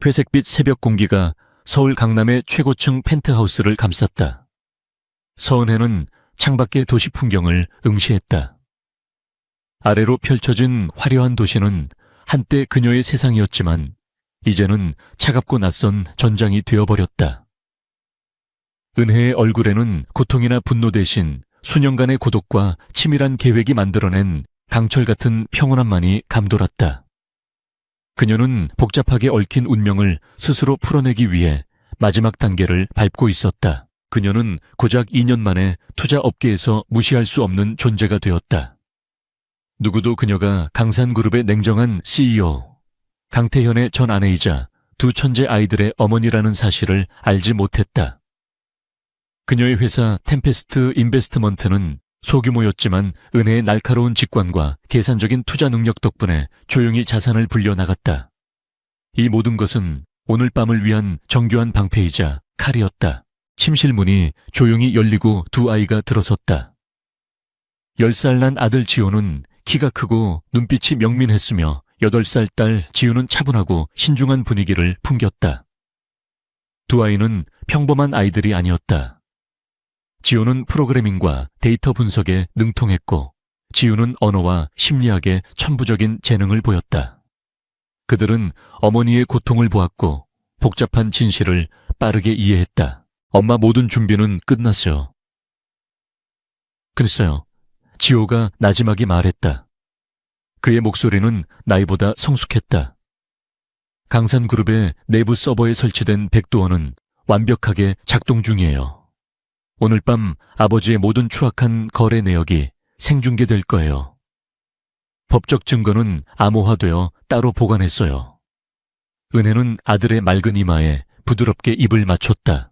회색빛 새벽 공기가 서울 강남의 최고층 펜트하우스를 감쌌다. 서은혜는 창밖의 도시 풍경을 응시했다. 아래로 펼쳐진 화려한 도시는 한때 그녀의 세상이었지만 이제는 차갑고 낯선 전장이 되어버렸다. 은혜의 얼굴에는 고통이나 분노 대신 수년간의 고독과 치밀한 계획이 만들어낸 강철 같은 평온함만이 감돌았다. 그녀는 복잡하게 얽힌 운명을 스스로 풀어내기 위해 마지막 단계를 밟고 있었다. 그녀는 고작 2년 만에 투자 업계에서 무시할 수 없는 존재가 되었다. 누구도 그녀가 강산그룹의 냉정한 CEO, 강태현의 전 아내이자 두 천재 아이들의 어머니라는 사실을 알지 못했다. 그녀의 회사 템페스트 인베스트먼트는 소규모였지만 은혜의 날카로운 직관과 계산적인 투자 능력 덕분에 조용히 자산을 불려나갔다. 이 모든 것은 오늘 밤을 위한 정교한 방패이자 칼이었다. 침실 문이 조용히 열리고 두 아이가 들어섰다. 10살 난 아들 지호는 키가 크고 눈빛이 명민했으며 8살 딸 지우는 차분하고 신중한 분위기를 풍겼다. 두 아이는 평범한 아이들이 아니었다. 지호는 프로그래밍과 데이터 분석에 능통했고 지우는 언어와 심리학에 천부적인 재능을 보였다. 그들은 어머니의 고통을 보았고 복잡한 진실을 빠르게 이해했다. 엄마, 모든 준비는 끝났어요. 그랬어요. 지호가 나지막이 말했다. 그의 목소리는 나이보다 성숙했다. 강산그룹의 내부 서버에 설치된 백도어는 완벽하게 작동 중이에요. 오늘 밤 아버지의 모든 추악한 거래 내역이 생중계될 거예요. 법적 증거는 암호화되어 따로 보관했어요. 은혜는 아들의 맑은 이마에 부드럽게 입을 맞췄다.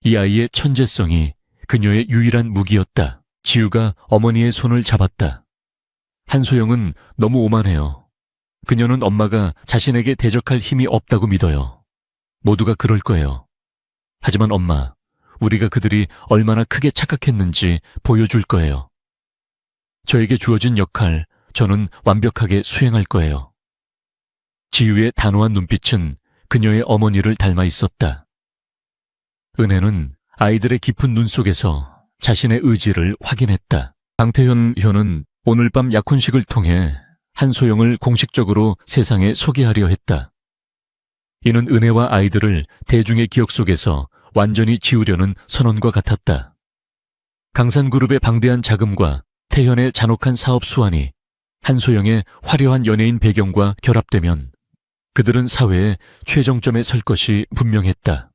이 아이의 천재성이 그녀의 유일한 무기였다. 지우가 어머니의 손을 잡았다. 한소영은 너무 오만해요. 그녀는 엄마가 자신에게 대적할 힘이 없다고 믿어요. 모두가 그럴 거예요. 하지만 엄마, 우리가 그들이 얼마나 크게 착각했는지 보여줄 거예요. 저에게 주어진 역할, 저는 완벽하게 수행할 거예요. 지우의 단호한 눈빛은 그녀의 어머니를 닮아 있었다. 은혜는 아이들의 깊은 눈 속에서 자신의 의지를 확인했다. 강태현 현은 오늘 밤 약혼식을 통해 한소영을 공식적으로 세상에 소개하려 했다. 이는 은혜와 아이들을 대중의 기억 속에서 완전히 지우려는 선언과 같았다. 강산그룹의 방대한 자금과 태현의 잔혹한 사업 수완이 한소영의 화려한 연예인 배경과 결합되면 그들은 사회의 최정점에 설 것이 분명했다.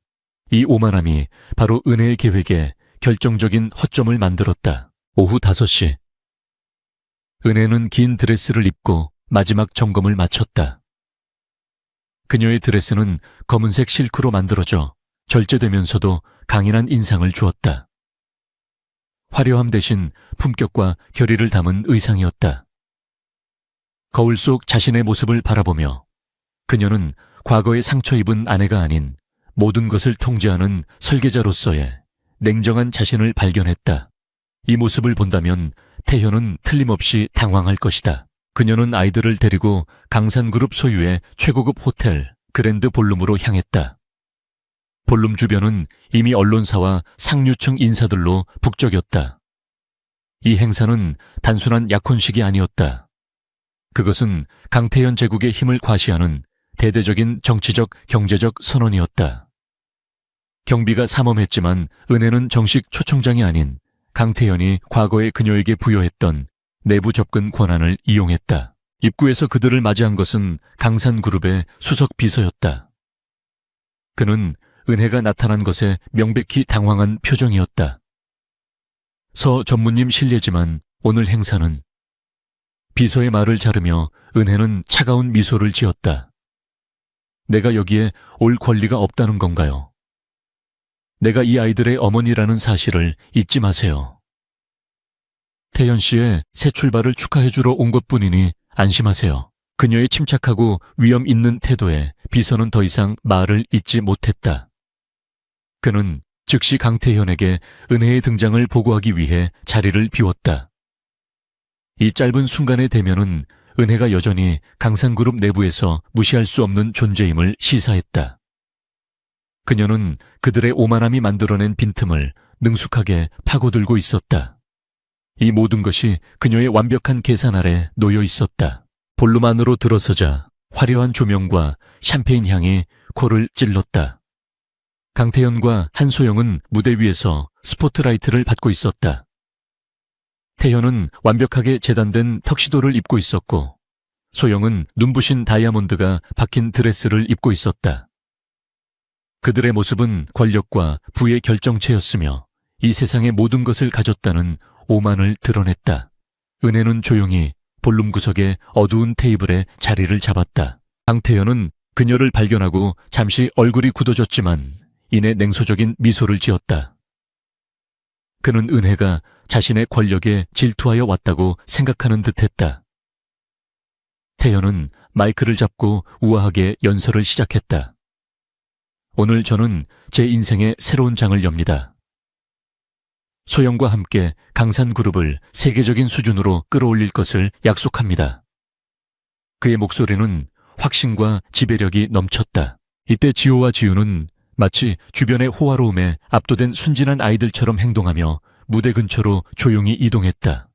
이 오만함이 바로 은혜의 계획에 결정적인 허점을 만들었다. 오후 5시. 은혜는 긴 드레스를 입고 마지막 점검을 마쳤다. 그녀의 드레스는 검은색 실크로 만들어져 절제되면서도 강인한 인상을 주었다. 화려함 대신 품격과 결의를 담은 의상이었다. 거울 속 자신의 모습을 바라보며 그녀는 과거에 상처 입은 아내가 아닌 모든 것을 통제하는 설계자로서의 냉정한 자신을 발견했다. 이 모습을 본다면 태현은 틀림없이 당황할 것이다. 그녀는 아이들을 데리고 강산그룹 소유의 최고급 호텔 그랜드 볼룸으로 향했다. 볼룸 주변은 이미 언론사와 상류층 인사들로 북적였다. 이 행사는 단순한 약혼식이 아니었다. 그것은 강태현 제국의 힘을 과시하는 대대적인 정치적, 경제적 선언이었다. 경비가 삼엄했지만 은혜는 정식 초청장이 아닌 강태현이 과거에 그녀에게 부여했던 내부 접근 권한을 이용했다. 입구에서 그들을 맞이한 것은 강산그룹의 수석 비서였다. 그는 은혜가 나타난 것에 명백히 당황한 표정이었다. 서 전무님 실례지만 오늘 행사는. 비서의 말을 자르며 은혜는 차가운 미소를 지었다. 내가 여기에 올 권리가 없다는 건가요? 내가 이 아이들의 어머니라는 사실을 잊지 마세요. 태현 씨의 새 출발을 축하해주러 온 것뿐이니 안심하세요. 그녀의 침착하고 위험 있는 태도에 비서는 더 이상 말을 잇지 못했다. 그는 즉시 강태현에게 은혜의 등장을 보고하기 위해 자리를 비웠다. 이 짧은 순간의 대면은 은혜가 여전히 강산그룹 내부에서 무시할 수 없는 존재임을 시사했다. 그녀는 그들의 오만함이 만들어낸 빈틈을 능숙하게 파고들고 있었다. 이 모든 것이 그녀의 완벽한 계산 아래 놓여 있었다. 볼룸 안으로 들어서자 화려한 조명과 샴페인 향이 코를 찔렀다. 강태현과 한소영은 무대 위에서 스포트라이트를 받고 있었다. 태현은 완벽하게 재단된 턱시도를 입고 있었고, 소영은 눈부신 다이아몬드가 박힌 드레스를 입고 있었다. 그들의 모습은 권력과 부의 결정체였으며 이 세상의 모든 것을 가졌다는 오만을 드러냈다. 은혜는 조용히 볼룸 구석의 어두운 테이블에 자리를 잡았다. 강태현은 그녀를 발견하고 잠시 얼굴이 굳어졌지만 이내 냉소적인 미소를 지었다. 그는 은혜가 자신의 권력에 질투하여 왔다고 생각하는 듯했다. 태현은 마이크를 잡고 우아하게 연설을 시작했다. 오늘 저는 제 인생의 새로운 장을 엽니다. 소영과 함께 강산그룹을 세계적인 수준으로 끌어올릴 것을 약속합니다. 그의 목소리는 확신과 지배력이 넘쳤다. 이때 지호와 지우는 마치 주변의 호화로움에 압도된 순진한 아이들처럼 행동하며 무대 근처로 조용히 이동했다.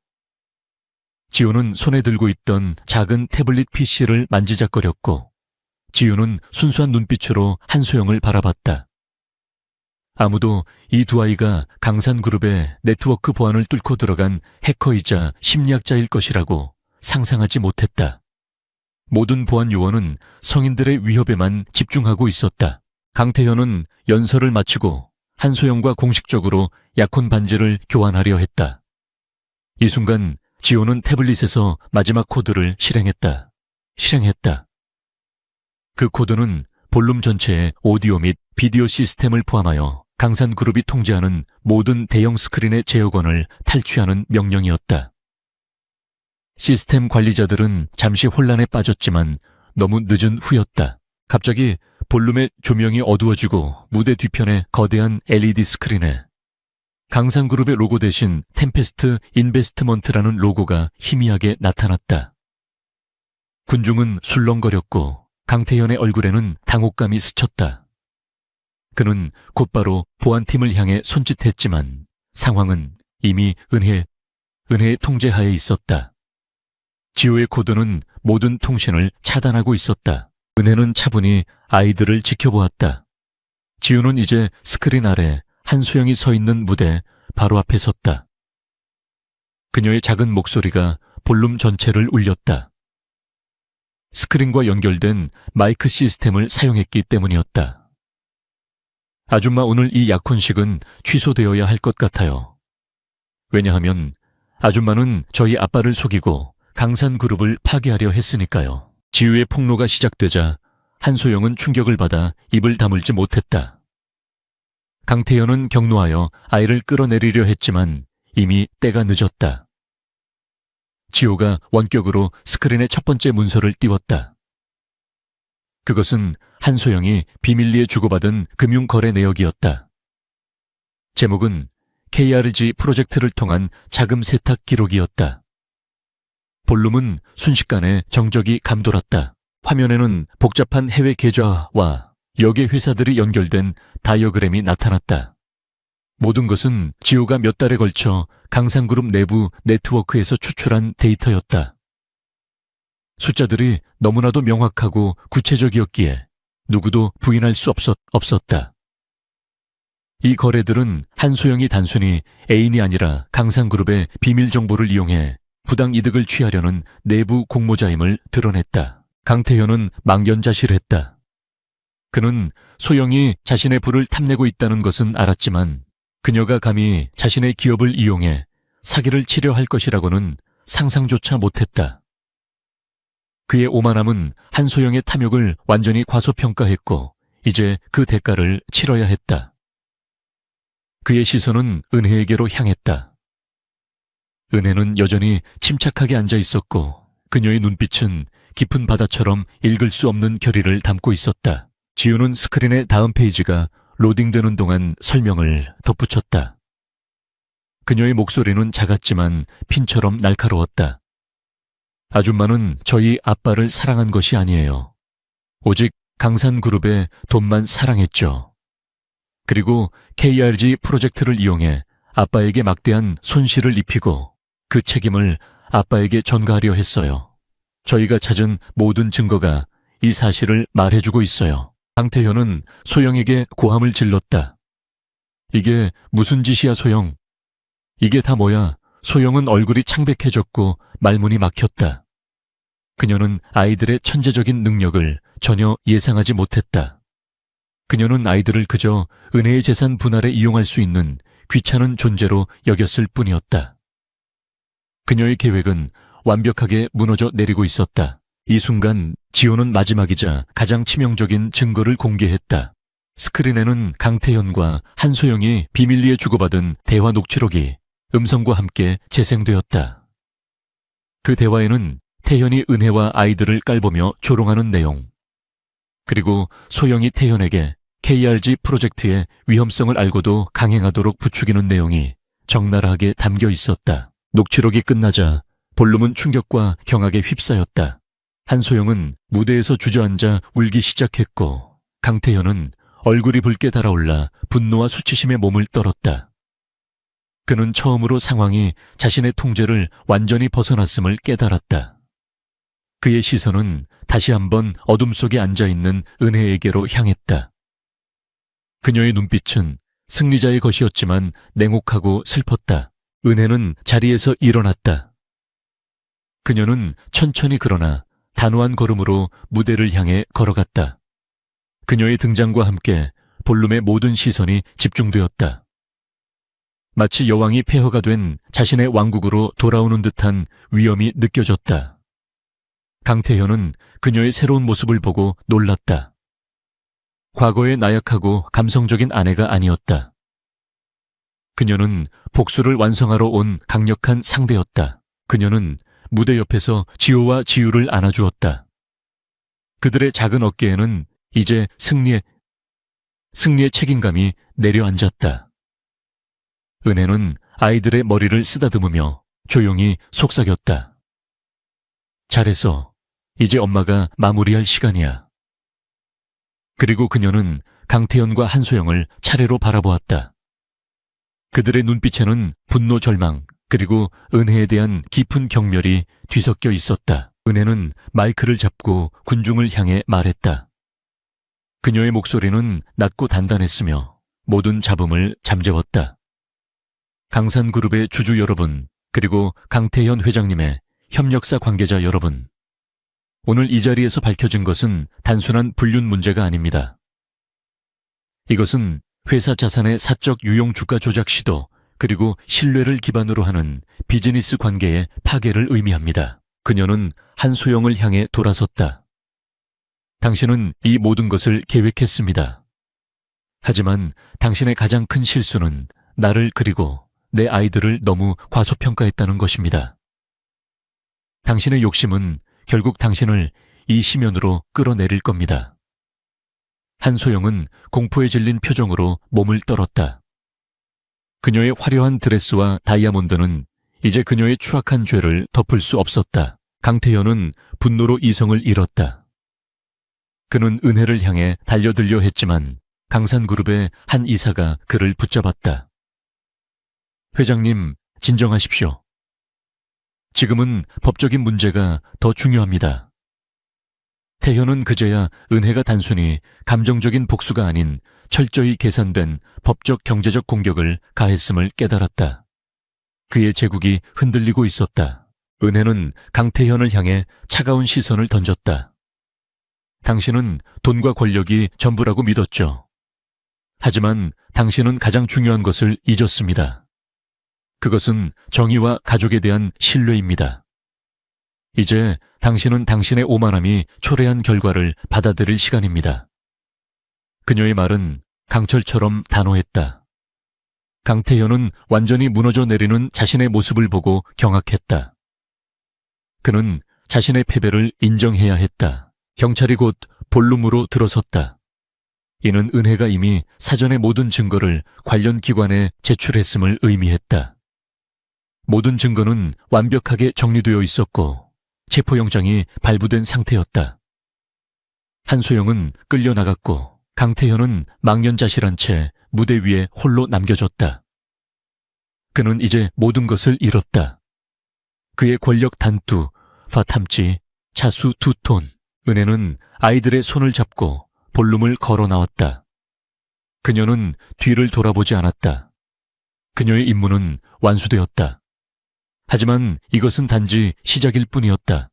지호는 손에 들고 있던 작은 태블릿 PC를 만지작거렸고, 지우는 순수한 눈빛으로 한소영을 바라봤다. 아무도 이 두 아이가 강산그룹의 네트워크 보안을 뚫고 들어간 해커이자 심리학자일 것이라고 상상하지 못했다. 모든 보안 요원은 성인들의 위협에만 집중하고 있었다. 강태현은 연설을 마치고 한소영과 공식적으로 약혼 반지를 교환하려 했다. 이 순간 지호는 태블릿에서 마지막 코드를 실행했다. 그 코드는 볼룸 전체의 오디오 및 비디오 시스템을 포함하여 강산그룹이 통제하는 모든 대형 스크린의 제어권을 탈취하는 명령이었다. 시스템 관리자들은 잠시 혼란에 빠졌지만 너무 늦은 후였다. 갑자기 볼룸의 조명이 어두워지고 무대 뒤편의 거대한 LED 스크린에 강산그룹의 로고 대신 템페스트 인베스트먼트라는 로고가 희미하게 나타났다. 군중은 술렁거렸고 강태현의 얼굴에는 당혹감이 스쳤다. 그는 곧바로 보안팀을 향해 손짓했지만 상황은 이미 은혜의 통제하에 있었다. 지호의 코드는 모든 통신을 차단하고 있었다. 은혜는 차분히 아이들을 지켜보았다. 지우는 이제 스크린 아래 한소영이 서 있는 무대 바로 앞에 섰다. 그녀의 작은 목소리가 볼룸 전체를 울렸다. 스크린과 연결된 마이크 시스템을 사용했기 때문이었다. 아줌마, 오늘 이 약혼식은 취소되어야 할 것 같아요. 왜냐하면 아줌마는 저희 아빠를 속이고 강산그룹을 파괴하려 했으니까요. 지우의 폭로가 시작되자 한소영은 충격을 받아 입을 다물지 못했다. 강태현은 격노하여 아이를 끌어내리려 했지만 이미 때가 늦었다. 지호가 원격으로 스크린의 첫 번째 문서를 띄웠다. 그것은 한소영이 비밀리에 주고받은 금융거래 내역이었다. 제목은 KRG 프로젝트를 통한 자금 세탁 기록이었다. 볼룸은 순식간에 정적이 감돌았다. 화면에는 복잡한 해외 계좌와 여객 회사들이 연결된 다이어그램이 나타났다. 모든 것은 지호가 몇 달에 걸쳐 강산그룹 내부 네트워크에서 추출한 데이터였다. 숫자들이 너무나도 명확하고 구체적이었기에 누구도 부인할 수 없었다. 이 거래들은 한소영이 단순히 애인이 아니라 강산그룹의 비밀 정보를 이용해 부당 이득을 취하려는 내부 공모자임을 드러냈다. 강태현은 망연자실했다. 그는 소영이 자신의 부를 탐내고 있다는 것은 알았지만 그녀가 감히 자신의 기업을 이용해 사기를 치려 할 것이라고는 상상조차 못했다. 그의 오만함은 한소영의 탐욕을 완전히 과소평가했고 이제 그 대가를 치러야 했다. 그의 시선은 은혜에게로 향했다. 은혜는 여전히 침착하게 앉아 있었고 그녀의 눈빛은 깊은 바다처럼 읽을 수 없는 결의를 담고 있었다. 지우는 스크린의 다음 페이지가 로딩되는 동안 설명을 덧붙였다. 그녀의 목소리는 작았지만 핀처럼 날카로웠다. 아줌마는 저희 아빠를 사랑한 것이 아니에요. 오직 강산그룹의 돈만 사랑했죠. 그리고 KRG 프로젝트를 이용해 아빠에게 막대한 손실을 입히고 그 책임을 아빠에게 전가하려 했어요. 저희가 찾은 모든 증거가 이 사실을 말해주고 있어요. 강태현은 소영에게 고함을 질렀다. 이게 무슨 짓이야, 소영? 이게 다 뭐야? 소영은 얼굴이 창백해졌고 말문이 막혔다. 그녀는 아이들의 천재적인 능력을 전혀 예상하지 못했다. 그녀는 아이들을 그저 은혜의 재산 분할에 이용할 수 있는 귀찮은 존재로 여겼을 뿐이었다. 그녀의 계획은 완벽하게 무너져 내리고 있었다. 이 순간 지호는 마지막이자 가장 치명적인 증거를 공개했다. 스크린에는 강태현과 한소영이 비밀리에 주고받은 대화 녹취록이 음성과 함께 재생되었다. 그 대화에는 태현이 은혜와 아이들을 깔보며 조롱하는 내용, 그리고 소영이 태현에게 KRG 프로젝트의 위험성을 알고도 강행하도록 부추기는 내용이 적나라하게 담겨 있었다. 녹취록이 끝나자 볼륨은 충격과 경악에 휩싸였다. 한소영은 무대에서 주저앉아 울기 시작했고 강태현은 얼굴이 붉게 달아올라 분노와 수치심에 몸을 떨었다. 그는 처음으로 상황이 자신의 통제를 완전히 벗어났음을 깨달았다. 그의 시선은 다시 한번 어둠 속에 앉아있는 은혜에게로 향했다. 그녀의 눈빛은 승리자의 것이었지만 냉혹하고 슬펐다. 은혜는 자리에서 일어났다. 그녀는 천천히 그러나 단호한 걸음으로 무대를 향해 걸어갔다. 그녀의 등장과 함께 볼륨의 모든 시선이 집중되었다. 마치 여왕이 폐허가 된 자신의 왕국으로 돌아오는 듯한 위엄이 느껴졌다. 강태현은 그녀의 새로운 모습을 보고 놀랐다. 과거의 나약하고 감성적인 아내가 아니었다. 그녀는 복수를 완성하러 온 강력한 상대였다. 그녀는 무대 옆에서 지호와 지유를 안아주었다. 그들의 작은 어깨에는 이제 승리의 책임감이 내려앉았다. 은혜는 아이들의 머리를 쓰다듬으며 조용히 속삭였다. 잘했어. 이제 엄마가 마무리할 시간이야. 그리고 그녀는 강태현과 한소영을 차례로 바라보았다. 그들의 눈빛에는 분노, 절망, 그리고 은혜에 대한 깊은 경멸이 뒤섞여 있었다. 은혜는 마이크를 잡고 군중을 향해 말했다. 그녀의 목소리는 낮고 단단했으며 모든 잡음을 잠재웠다. 강산그룹의 주주 여러분, 그리고 강태현 회장님의 협력사 관계자 여러분, 오늘 이 자리에서 밝혀진 것은 단순한 불륜 문제가 아닙니다. 이것은 회사 자산의 사적 유용 주가 조작 시도, 그리고 신뢰를 기반으로 하는 비즈니스 관계의 파괴를 의미합니다. 그녀는 한소영을 향해 돌아섰다. 당신은 이 모든 것을 계획했습니다. 하지만 당신의 가장 큰 실수는 나를 그리고 내 아이들을 너무 과소평가했다는 것입니다. 당신의 욕심은 결국 당신을 이 심연으로 끌어내릴 겁니다. 한소영은 공포에 질린 표정으로 몸을 떨었다. 그녀의 화려한 드레스와 다이아몬드는 이제 그녀의 추악한 죄를 덮을 수 없었다. 강태현은 분노로 이성을 잃었다. 그는 은혜를 향해 달려들려 했지만 강산그룹의 한 이사가 그를 붙잡았다. 회장님, 진정하십시오. 지금은 법적인 문제가 더 중요합니다. 태현은 그제야 은혜가 단순히 감정적인 복수가 아닌 철저히 계산된 법적 경제적 공격을 가했음을 깨달았다. 그의 제국이 흔들리고 있었다. 은혜는 강태현을 향해 차가운 시선을 던졌다. 당신은 돈과 권력이 전부라고 믿었죠. 하지만 당신은 가장 중요한 것을 잊었습니다. 그것은 정의와 가족에 대한 신뢰입니다. 이제 당신은 당신의 오만함이 초래한 결과를 받아들일 시간입니다. 그녀의 말은 강철처럼 단호했다. 강태현은 완전히 무너져 내리는 자신의 모습을 보고 경악했다. 그는 자신의 패배를 인정해야 했다. 경찰이 곧 볼룸으로 들어섰다. 이는 은혜가 이미 사전에 모든 증거를 관련 기관에 제출했음을 의미했다. 모든 증거는 완벽하게 정리되어 있었고 체포영장이 발부된 상태였다. 한소영은 끌려나갔고 강태현은 망연자실한 채 무대 위에 홀로 남겨졌다. 그는 이제 모든 것을 잃었다. 그의 권력 단투, 파탐치, 차수 2톤, 은혜는 아이들의 손을 잡고 볼룸을 걸어 나왔다. 그녀는 뒤를 돌아보지 않았다. 그녀의 임무는 완수되었다. 하지만 이것은 단지 시작일 뿐이었다.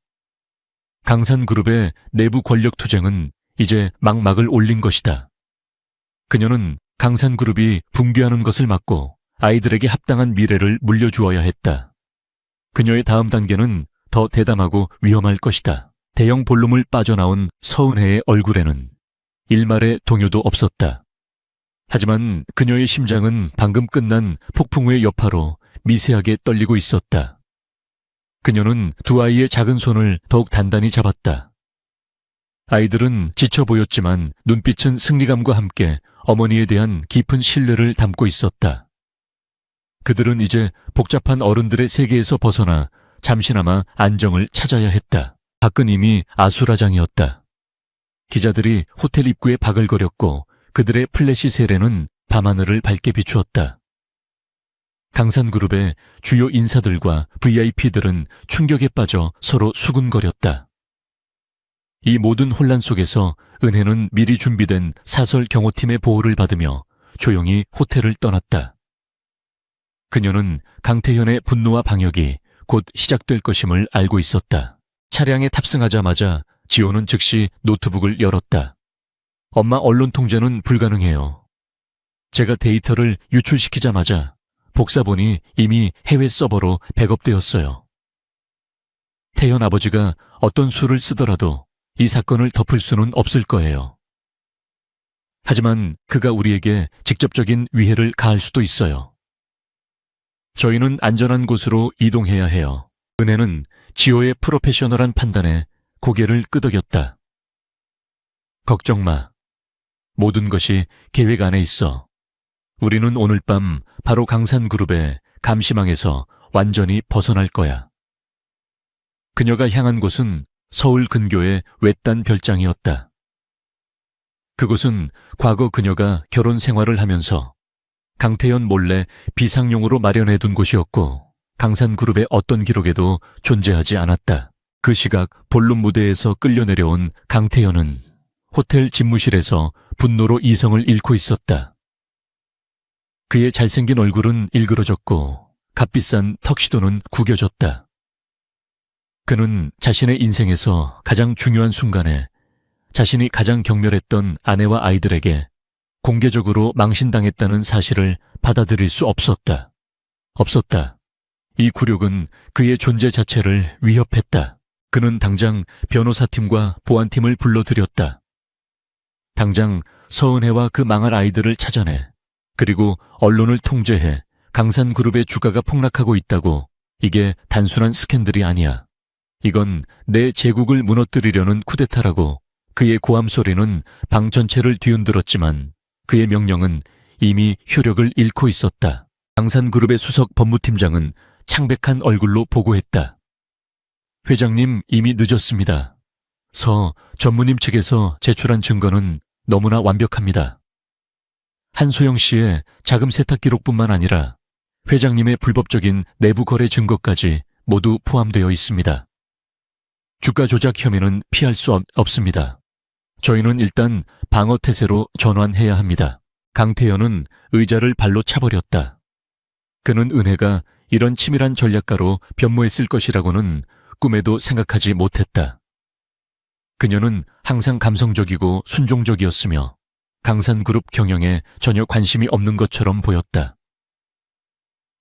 강산그룹의 내부 권력 투쟁은 이제 막막을 올린 것이다. 그녀는 강산그룹이 붕괴하는 것을 막고 아이들에게 합당한 미래를 물려주어야 했다. 그녀의 다음 단계는 더 대담하고 위험할 것이다. 대형 볼룸을 빠져나온 서은혜의 얼굴에는 일말의 동요도 없었다. 하지만 그녀의 심장은 방금 끝난 폭풍우의 여파로 미세하게 떨리고 있었다. 그녀는 두 아이의 작은 손을 더욱 단단히 잡았다. 아이들은 지쳐 보였지만 눈빛은 승리감과 함께 어머니에 대한 깊은 신뢰를 담고 있었다. 그들은 이제 복잡한 어른들의 세계에서 벗어나 잠시나마 안정을 찾아야 했다. 밖은 이미 아수라장이었다. 기자들이 호텔 입구에 바글거렸고 그들의 플래시 세례는 밤하늘을 밝게 비추었다. 강산그룹의 주요 인사들과 VIP들은 충격에 빠져 서로 수군거렸다. 이 모든 혼란 속에서 은혜는 미리 준비된 사설 경호팀의 보호를 받으며 조용히 호텔을 떠났다. 그녀는 강태현의 분노와 방역이 곧 시작될 것임을 알고 있었다. 차량에 탑승하자마자 지호는 즉시 노트북을 열었다. 엄마 언론 통제는 불가능해요. 제가 데이터를 유출시키자마자 복사본이 이미 해외 서버로 백업되었어요. 태현 아버지가 어떤 수를 쓰더라도 이 사건을 덮을 수는 없을 거예요. 하지만 그가 우리에게 직접적인 위해를 가할 수도 있어요. 저희는 안전한 곳으로 이동해야 해요. 은혜는 지호의 프로페셔널한 판단에 고개를 끄덕였다. 걱정 마. 모든 것이 계획 안에 있어. 우리는 오늘 밤 바로 강산그룹의 감시망에서 완전히 벗어날 거야. 그녀가 향한 곳은 서울 근교의 외딴 별장이었다. 그곳은 과거 그녀가 결혼 생활을 하면서 강태현 몰래 비상용으로 마련해둔 곳이었고 강산그룹의 어떤 기록에도 존재하지 않았다. 그 시각 볼룸 무대에서 끌려 내려온 강태현은 호텔 집무실에서 분노로 이성을 잃고 있었다. 그의 잘생긴 얼굴은 일그러졌고 값비싼 턱시도는 구겨졌다. 그는 자신의 인생에서 가장 중요한 순간에 자신이 가장 경멸했던 아내와 아이들에게 공개적으로 망신당했다는 사실을 받아들일 수 없었다. 이 굴욕은 그의 존재 자체를 위협했다. 그는 당장 변호사팀과 보안팀을 불러들였다. 당장 서은혜와 그 망할 아이들을 찾아내 그리고 언론을 통제해 강산그룹의 주가가 폭락하고 있다고. 이게 단순한 스캔들이 아니야. 이건 내 제국을 무너뜨리려는 쿠데타라고. 그의 고함 소리는 방 전체를 뒤흔들었지만 그의 명령은 이미 효력을 잃고 있었다. 강산그룹의 수석 법무팀장은 창백한 얼굴로 보고했다. 회장님, 이미 늦었습니다. 서 전무님 측에서 제출한 증거는 너무나 완벽합니다. 한소영 씨의 자금 세탁 기록뿐만 아니라 회장님의 불법적인 내부 거래 증거까지 모두 포함되어 있습니다. 주가 조작 혐의는 피할 수 없습니다. 저희는 일단 방어 태세로 전환해야 합니다. 강태현은 의자를 발로 차버렸다. 그는 은혜가 이런 치밀한 전략가로 변모했을 것이라고는 꿈에도 생각하지 못했다. 그녀는 항상 감성적이고 순종적이었으며 강산그룹 경영에 전혀 관심이 없는 것처럼 보였다.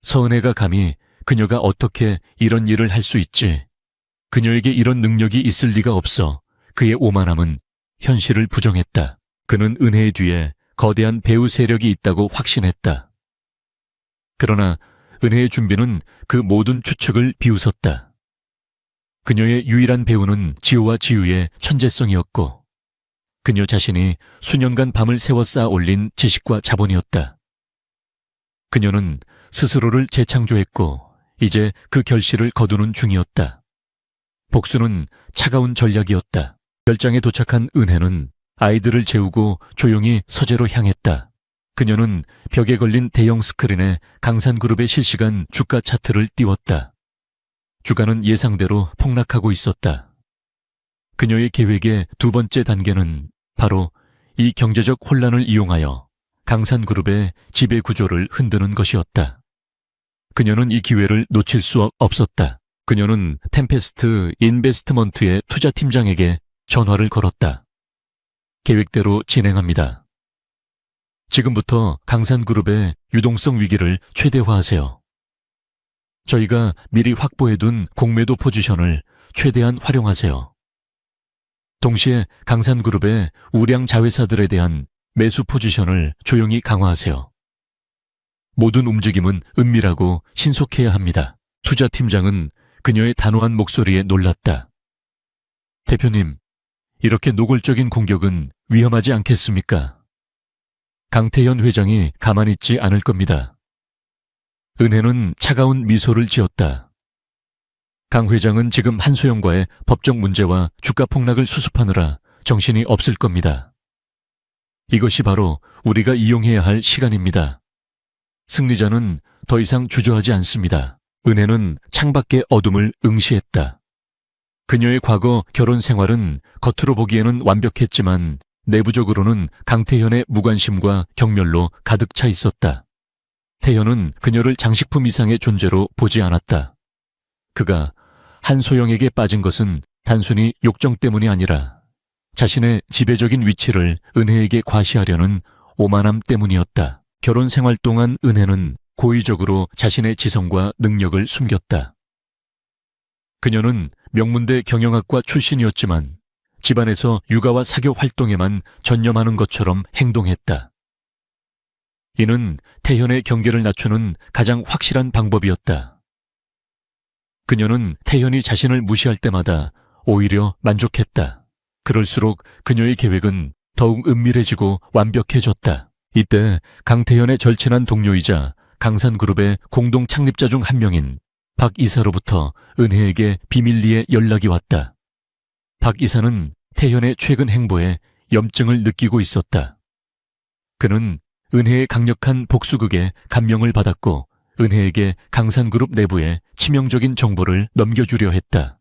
서은혜가 감히 그녀가 어떻게 이런 일을 할 수 있지? 그녀에게 이런 능력이 있을 리가 없어. 그의 오만함은 현실을 부정했다. 그는 은혜의 뒤에 거대한 배우 세력이 있다고 확신했다. 그러나 은혜의 준비는 그 모든 추측을 비웃었다. 그녀의 유일한 배우는 지호와 지우의 천재성이었고 그녀 자신이 수년간 밤을 새워 쌓아 올린 지식과 자본이었다. 그녀는 스스로를 재창조했고 이제 그 결실을 거두는 중이었다. 복수는 차가운 전략이었다. 별장에 도착한 은혜는 아이들을 재우고 조용히 서재로 향했다. 그녀는 벽에 걸린 대형 스크린에 강산그룹의 실시간 주가 차트를 띄웠다. 주가는 예상대로 폭락하고 있었다. 그녀의 계획의 두 번째 단계는 바로 이 경제적 혼란을 이용하여 강산그룹의 지배 구조를 흔드는 것이었다. 그녀는 이 기회를 놓칠 수 없었다. 그녀는 템페스트 인베스트먼트의 투자팀장에게 전화를 걸었다. 계획대로 진행합니다. 지금부터 강산그룹의 유동성 위기를 최대화하세요. 저희가 미리 확보해둔 공매도 포지션을 최대한 활용하세요. 동시에 강산그룹의 우량 자회사들에 대한 매수 포지션을 조용히 강화하세요. 모든 움직임은 은밀하고 신속해야 합니다. 투자팀장은 그녀의 단호한 목소리에 놀랐다. 대표님, 이렇게 노골적인 공격은 위험하지 않겠습니까? 강태현 회장이 가만히 있지 않을 겁니다. 은혜는 차가운 미소를 지었다. 강 회장은 지금 한소영과의 법적 문제와 주가 폭락을 수습하느라 정신이 없을 겁니다. 이것이 바로 우리가 이용해야 할 시간입니다. 승리자는 더 이상 주저하지 않습니다. 은혜는 창밖의 어둠을 응시했다. 그녀의 과거 결혼 생활은 겉으로 보기에는 완벽했지만 내부적으로는 강태현의 무관심과 경멸로 가득 차 있었다. 태현은 그녀를 장식품 이상의 존재로 보지 않았다. 그가 한소영에게 빠진 것은 단순히 욕정 때문이 아니라 자신의 지배적인 위치를 은혜에게 과시하려는 오만함 때문이었다. 결혼 생활 동안 은혜는 고의적으로 자신의 지성과 능력을 숨겼다. 그녀는 명문대 경영학과 출신이었지만 집안에서 육아와 사교 활동에만 전념하는 것처럼 행동했다. 이는 태현의 경계를 낮추는 가장 확실한 방법이었다. 그녀는 태현이 자신을 무시할 때마다 오히려 만족했다. 그럴수록 그녀의 계획은 더욱 은밀해지고 완벽해졌다. 이때 강태현의 절친한 동료이자 강산그룹의 공동 창립자 중 한 명인 박 이사로부터 은혜에게 비밀리에 연락이 왔다. 박 이사는 태현의 최근 행보에 염증을 느끼고 있었다. 그는 은혜의 강력한 복수극에 감명을 받았고 은혜에게 강산그룹 내부에 치명적인 정보를 넘겨주려 했다.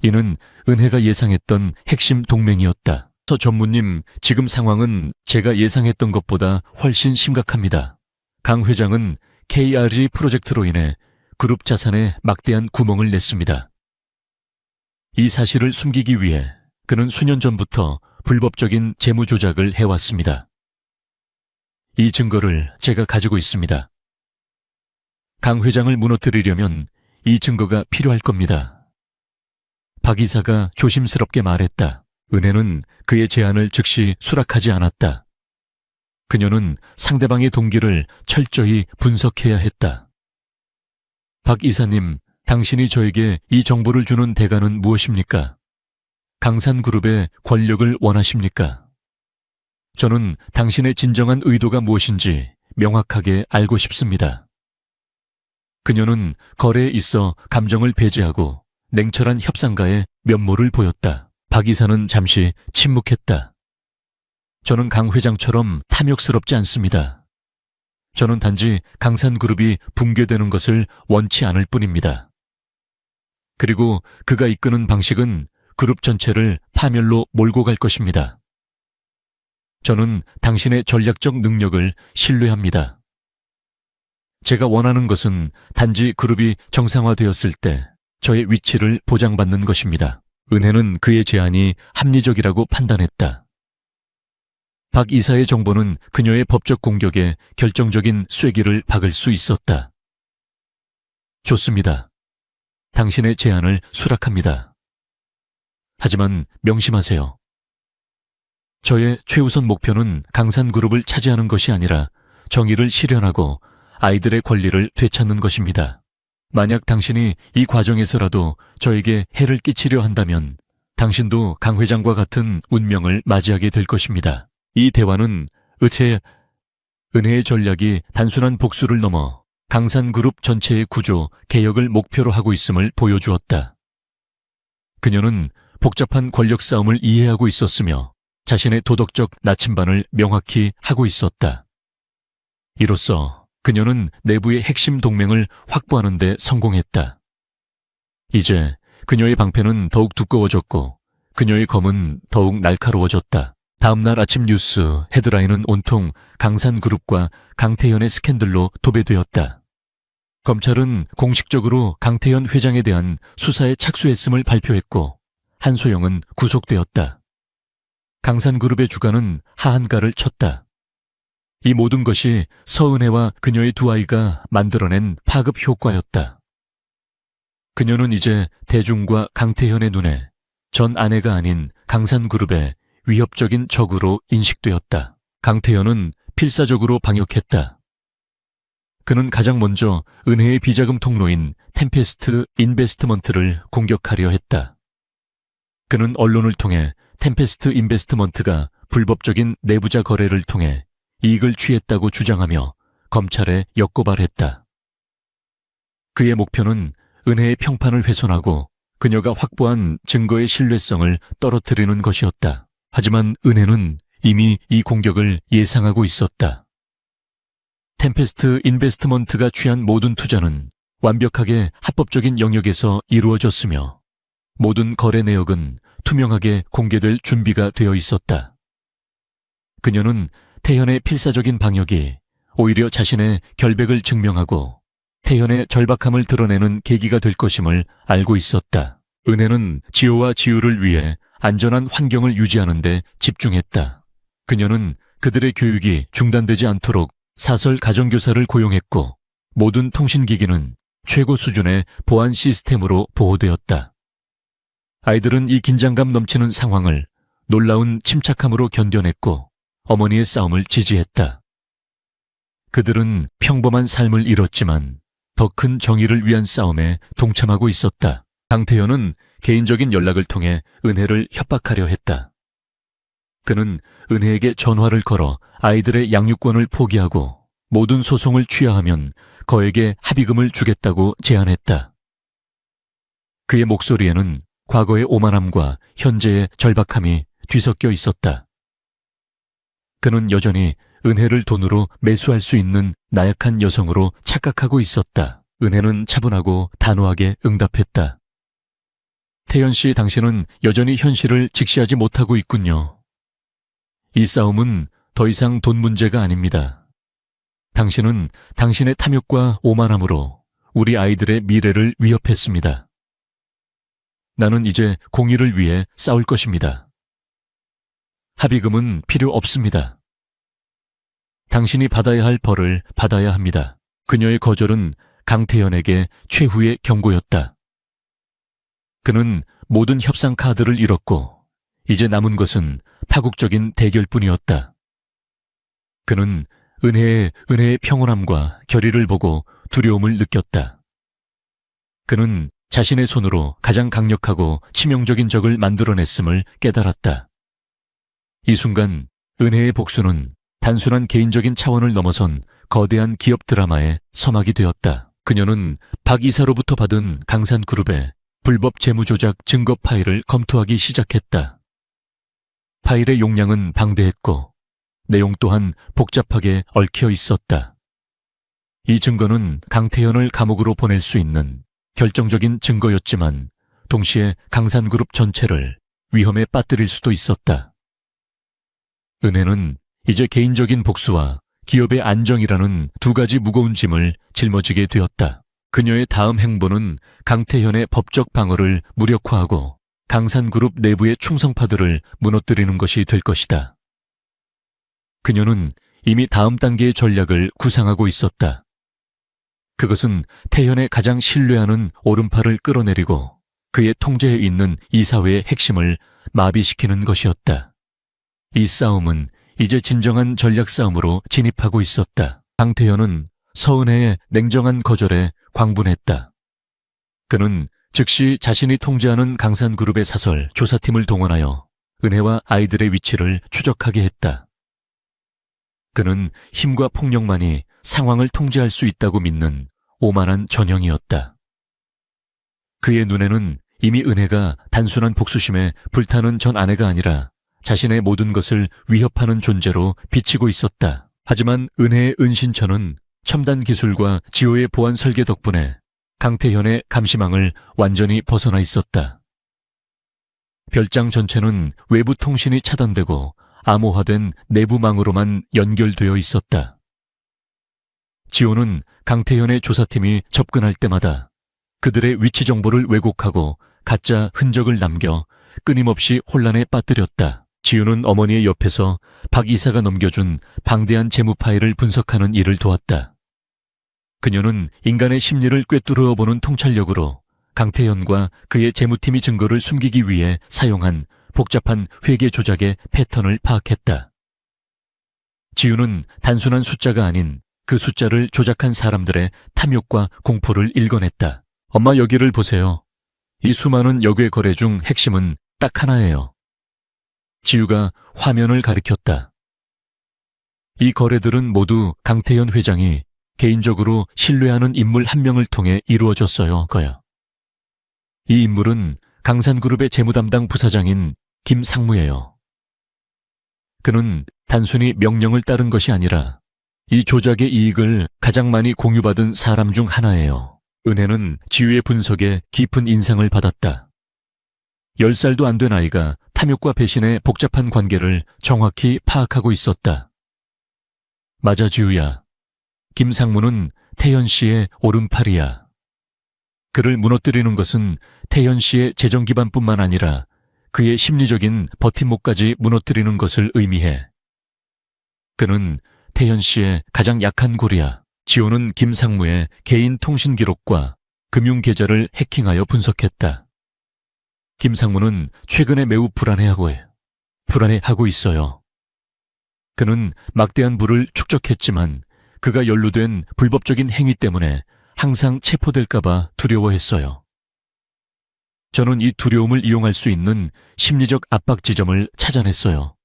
이는 은혜가 예상했던 핵심 동맹이었다. 서 전무님, 지금 상황은 제가 예상했던 것보다 훨씬 심각합니다. 강 회장은 KRG 프로젝트로 인해 그룹 자산에 막대한 구멍을 냈습니다. 이 사실을 숨기기 위해 그는 수년 전부터 불법적인 재무 조작을 해왔습니다. 이 증거를 제가 가지고 있습니다. 강 회장을 무너뜨리려면 이 증거가 필요할 겁니다. 박 이사가 조심스럽게 말했다. 은혜는 그의 제안을 즉시 수락하지 않았다. 그녀는 상대방의 동기를 철저히 분석해야 했다. 박 이사님, 당신이 저에게 이 정보를 주는 대가는 무엇입니까? 강산그룹의 권력을 원하십니까? 저는 당신의 진정한 의도가 무엇인지 명확하게 알고 싶습니다. 그녀는 거래에 있어 감정을 배제하고 냉철한 협상가의 면모를 보였다. 박 이사는 잠시 침묵했다. 저는 강 회장처럼 탐욕스럽지 않습니다. 저는 단지 강산그룹이 붕괴되는 것을 원치 않을 뿐입니다. 그리고 그가 이끄는 방식은 그룹 전체를 파멸로 몰고 갈 것입니다. 저는 당신의 전략적 능력을 신뢰합니다. 제가 원하는 것은 단지 그룹이 정상화되었을 때 저의 위치를 보장받는 것입니다. 은혜는 그의 제안이 합리적이라고 판단했다. 박 이사의 정보는 그녀의 법적 공격에 결정적인 쐐기를 박을 수 있었다. 좋습니다. 당신의 제안을 수락합니다. 하지만 명심하세요. 저의 최우선 목표는 강산그룹을 차지하는 것이 아니라 정의를 실현하고 아이들의 권리를 되찾는 것입니다. 만약 당신이 이 과정에서라도 저에게 해를 끼치려 한다면 당신도 강 회장과 같은 운명을 맞이하게 될 것입니다. 이 대화는 은혜의 전략이 단순한 복수를 넘어 강산그룹 전체의 구조, 개혁을 목표로 하고 있음을 보여주었다. 그녀는 복잡한 권력 싸움을 이해하고 있었으며 자신의 도덕적 나침반을 명확히 하고 있었다. 이로써 그녀는 내부의 핵심 동맹을 확보하는 데 성공했다. 이제 그녀의 방패는 더욱 두꺼워졌고 그녀의 검은 더욱 날카로워졌다. 다음날 아침 뉴스 헤드라인은 온통 강산그룹과 강태현의 스캔들로 도배되었다. 검찰은 공식적으로 강태현 회장에 대한 수사에 착수했음을 발표했고 한소영은 구속되었다. 강산그룹의 주가는 하한가를 쳤다. 이 모든 것이 서은혜와 그녀의 두 아이가 만들어낸 파급 효과였다. 그녀는 이제 대중과 강태현의 눈에 전 아내가 아닌 강산그룹의 위협적인 적으로 인식되었다. 강태현은 필사적으로 방역했다. 그는 가장 먼저 은혜의 비자금 통로인 템페스트 인베스트먼트를 공격하려 했다. 그는 언론을 통해 템페스트 인베스트먼트가 불법적인 내부자 거래를 통해 이익을 취했다고 주장하며 검찰에 역고발했다. 그의 목표는 은혜의 평판을 훼손하고 그녀가 확보한 증거의 신뢰성을 떨어뜨리는 것이었다. 하지만 은혜는 이미 이 공격을 예상하고 있었다. 템페스트 인베스트먼트가 취한 모든 투자는 완벽하게 합법적인 영역에서 이루어졌으며 모든 거래 내역은 투명하게 공개될 준비가 되어 있었다. 그녀는 태현의 필사적인 방역이 오히려 자신의 결백을 증명하고 태현의 절박함을 드러내는 계기가 될 것임을 알고 있었다. 은혜는 지호와 지우를 위해 안전한 환경을 유지하는 데 집중했다. 그녀는 그들의 교육이 중단되지 않도록 사설 가정교사를 고용했고 모든 통신기기는 최고 수준의 보안 시스템으로 보호되었다. 아이들은 이 긴장감 넘치는 상황을 놀라운 침착함으로 견뎌냈고 어머니의 싸움을 지지했다. 그들은 평범한 삶을 잃었지만 더 큰 정의를 위한 싸움에 동참하고 있었다. 강태현은 개인적인 연락을 통해 은혜를 협박하려 했다. 그는 은혜에게 전화를 걸어 아이들의 양육권을 포기하고 모든 소송을 취하하면 거액의 합의금을 주겠다고 제안했다. 그의 목소리에는 과거의 오만함과 현재의 절박함이 뒤섞여 있었다. 그는 여전히 은혜를 돈으로 매수할 수 있는 나약한 여성으로 착각하고 있었다. 은혜는 차분하고 단호하게 응답했다. 태연 씨, 당신은 여전히 현실을 직시하지 못하고 있군요. 이 싸움은 더 이상 돈 문제가 아닙니다. 당신은 당신의 탐욕과 오만함으로 우리 아이들의 미래를 위협했습니다. 나는 이제 공의를 위해 싸울 것입니다. 합의금은 필요 없습니다. 당신이 받아야 할 벌을 받아야 합니다. 그녀의 거절은 강태현에게 최후의 경고였다. 그는 모든 협상 카드를 잃었고 이제 남은 것은 파국적인 대결뿐이었다. 그는 은혜의 평온함과 결의를 보고 두려움을 느꼈다. 그는 자신의 손으로 가장 강력하고 치명적인 적을 만들어냈음을 깨달았다. 이 순간 은혜의 복수는 단순한 개인적인 차원을 넘어선 거대한 기업 드라마의 서막이 되었다. 그녀는 박 이사로부터 받은 강산그룹의 불법 재무조작 증거 파일을 검토하기 시작했다. 파일의 용량은 방대했고 내용 또한 복잡하게 얽혀 있었다. 이 증거는 강태현을 감옥으로 보낼 수 있는 결정적인 증거였지만 동시에 강산그룹 전체를 위험에 빠뜨릴 수도 있었다. 은혜는 이제 개인적인 복수와 기업의 안정이라는 두 가지 무거운 짐을 짊어지게 되었다. 그녀의 다음 행보는 강태현의 법적 방어를 무력화하고 강산그룹 내부의 충성파들을 무너뜨리는 것이 될 것이다. 그녀는 이미 다음 단계의 전략을 구상하고 있었다. 그것은 태현의 가장 신뢰하는 오른팔을 끌어내리고 그의 통제에 있는 이사회의 핵심을 마비시키는 것이었다. 이 싸움은 이제 진정한 전략 싸움으로 진입하고 있었다. 강태현은 서은혜의 냉정한 거절에 광분했다. 그는 즉시 자신이 통제하는 강산그룹의 사설 조사팀을 동원하여 은혜와 아이들의 위치를 추적하게 했다. 그는 힘과 폭력만이 상황을 통제할 수 있다고 믿는 오만한 전형이었다. 그의 눈에는 이미 은혜가 단순한 복수심에 불타는 전 아내가 아니라 자신의 모든 것을 위협하는 존재로 비치고 있었다. 하지만 은혜의 은신처는 첨단 기술과 지호의 보안 설계 덕분에 강태현의 감시망을 완전히 벗어나 있었다. 별장 전체는 외부 통신이 차단되고 암호화된 내부망으로만 연결되어 있었다. 지호는 강태현의 조사팀이 접근할 때마다 그들의 위치 정보를 왜곡하고 가짜 흔적을 남겨 끊임없이 혼란에 빠뜨렸다. 지우는 어머니의 옆에서 박 이사가 넘겨준 방대한 재무 파일을 분석하는 일을 도왔다. 그녀는 인간의 심리를 꿰뚫어 보는 통찰력으로 강태현과 그의 재무팀이 증거를 숨기기 위해 사용한 복잡한 회계 조작의 패턴을 파악했다. 지우는 단순한 숫자가 아닌 그 숫자를 조작한 사람들의 탐욕과 공포를 읽어냈다. 엄마, 여기를 보세요. 이 수많은 역외 거래 중 핵심은 딱 하나예요. 지우가 화면을 가리켰다. 이 거래들은 모두 강태현 회장이 개인적으로 신뢰하는 인물 한 명을 통해 이루어졌어요. 거야. 이 인물은 강산그룹의 재무담당 부사장인 김상무예요. 그는 단순히 명령을 따른 것이 아니라 이 조작의 이익을 가장 많이 공유받은 사람 중 하나예요. 은혜는 지우의 분석에 깊은 인상을 받았다. 10살도 안 된 아이가 탐욕과 배신의 복잡한 관계를 정확히 파악하고 있었다. 맞아, 지우야. 김상무는 태현 씨의 오른팔이야. 그를 무너뜨리는 것은 태현 씨의 재정 기반뿐만 아니라 그의 심리적인 버팀목까지 무너뜨리는 것을 의미해. 그는 태현 씨의 가장 약한 골이야. 지호는 김상무의 개인 통신 기록과 금융 계좌를 해킹하여 분석했다. 김상무는 최근에 매우 불안해하고 있어요. 그는 막대한 부를 축적했지만 그가 연루된 불법적인 행위 때문에 항상 체포될까봐 두려워했어요. 저는 이 두려움을 이용할 수 있는 심리적 압박 지점을 찾아냈어요.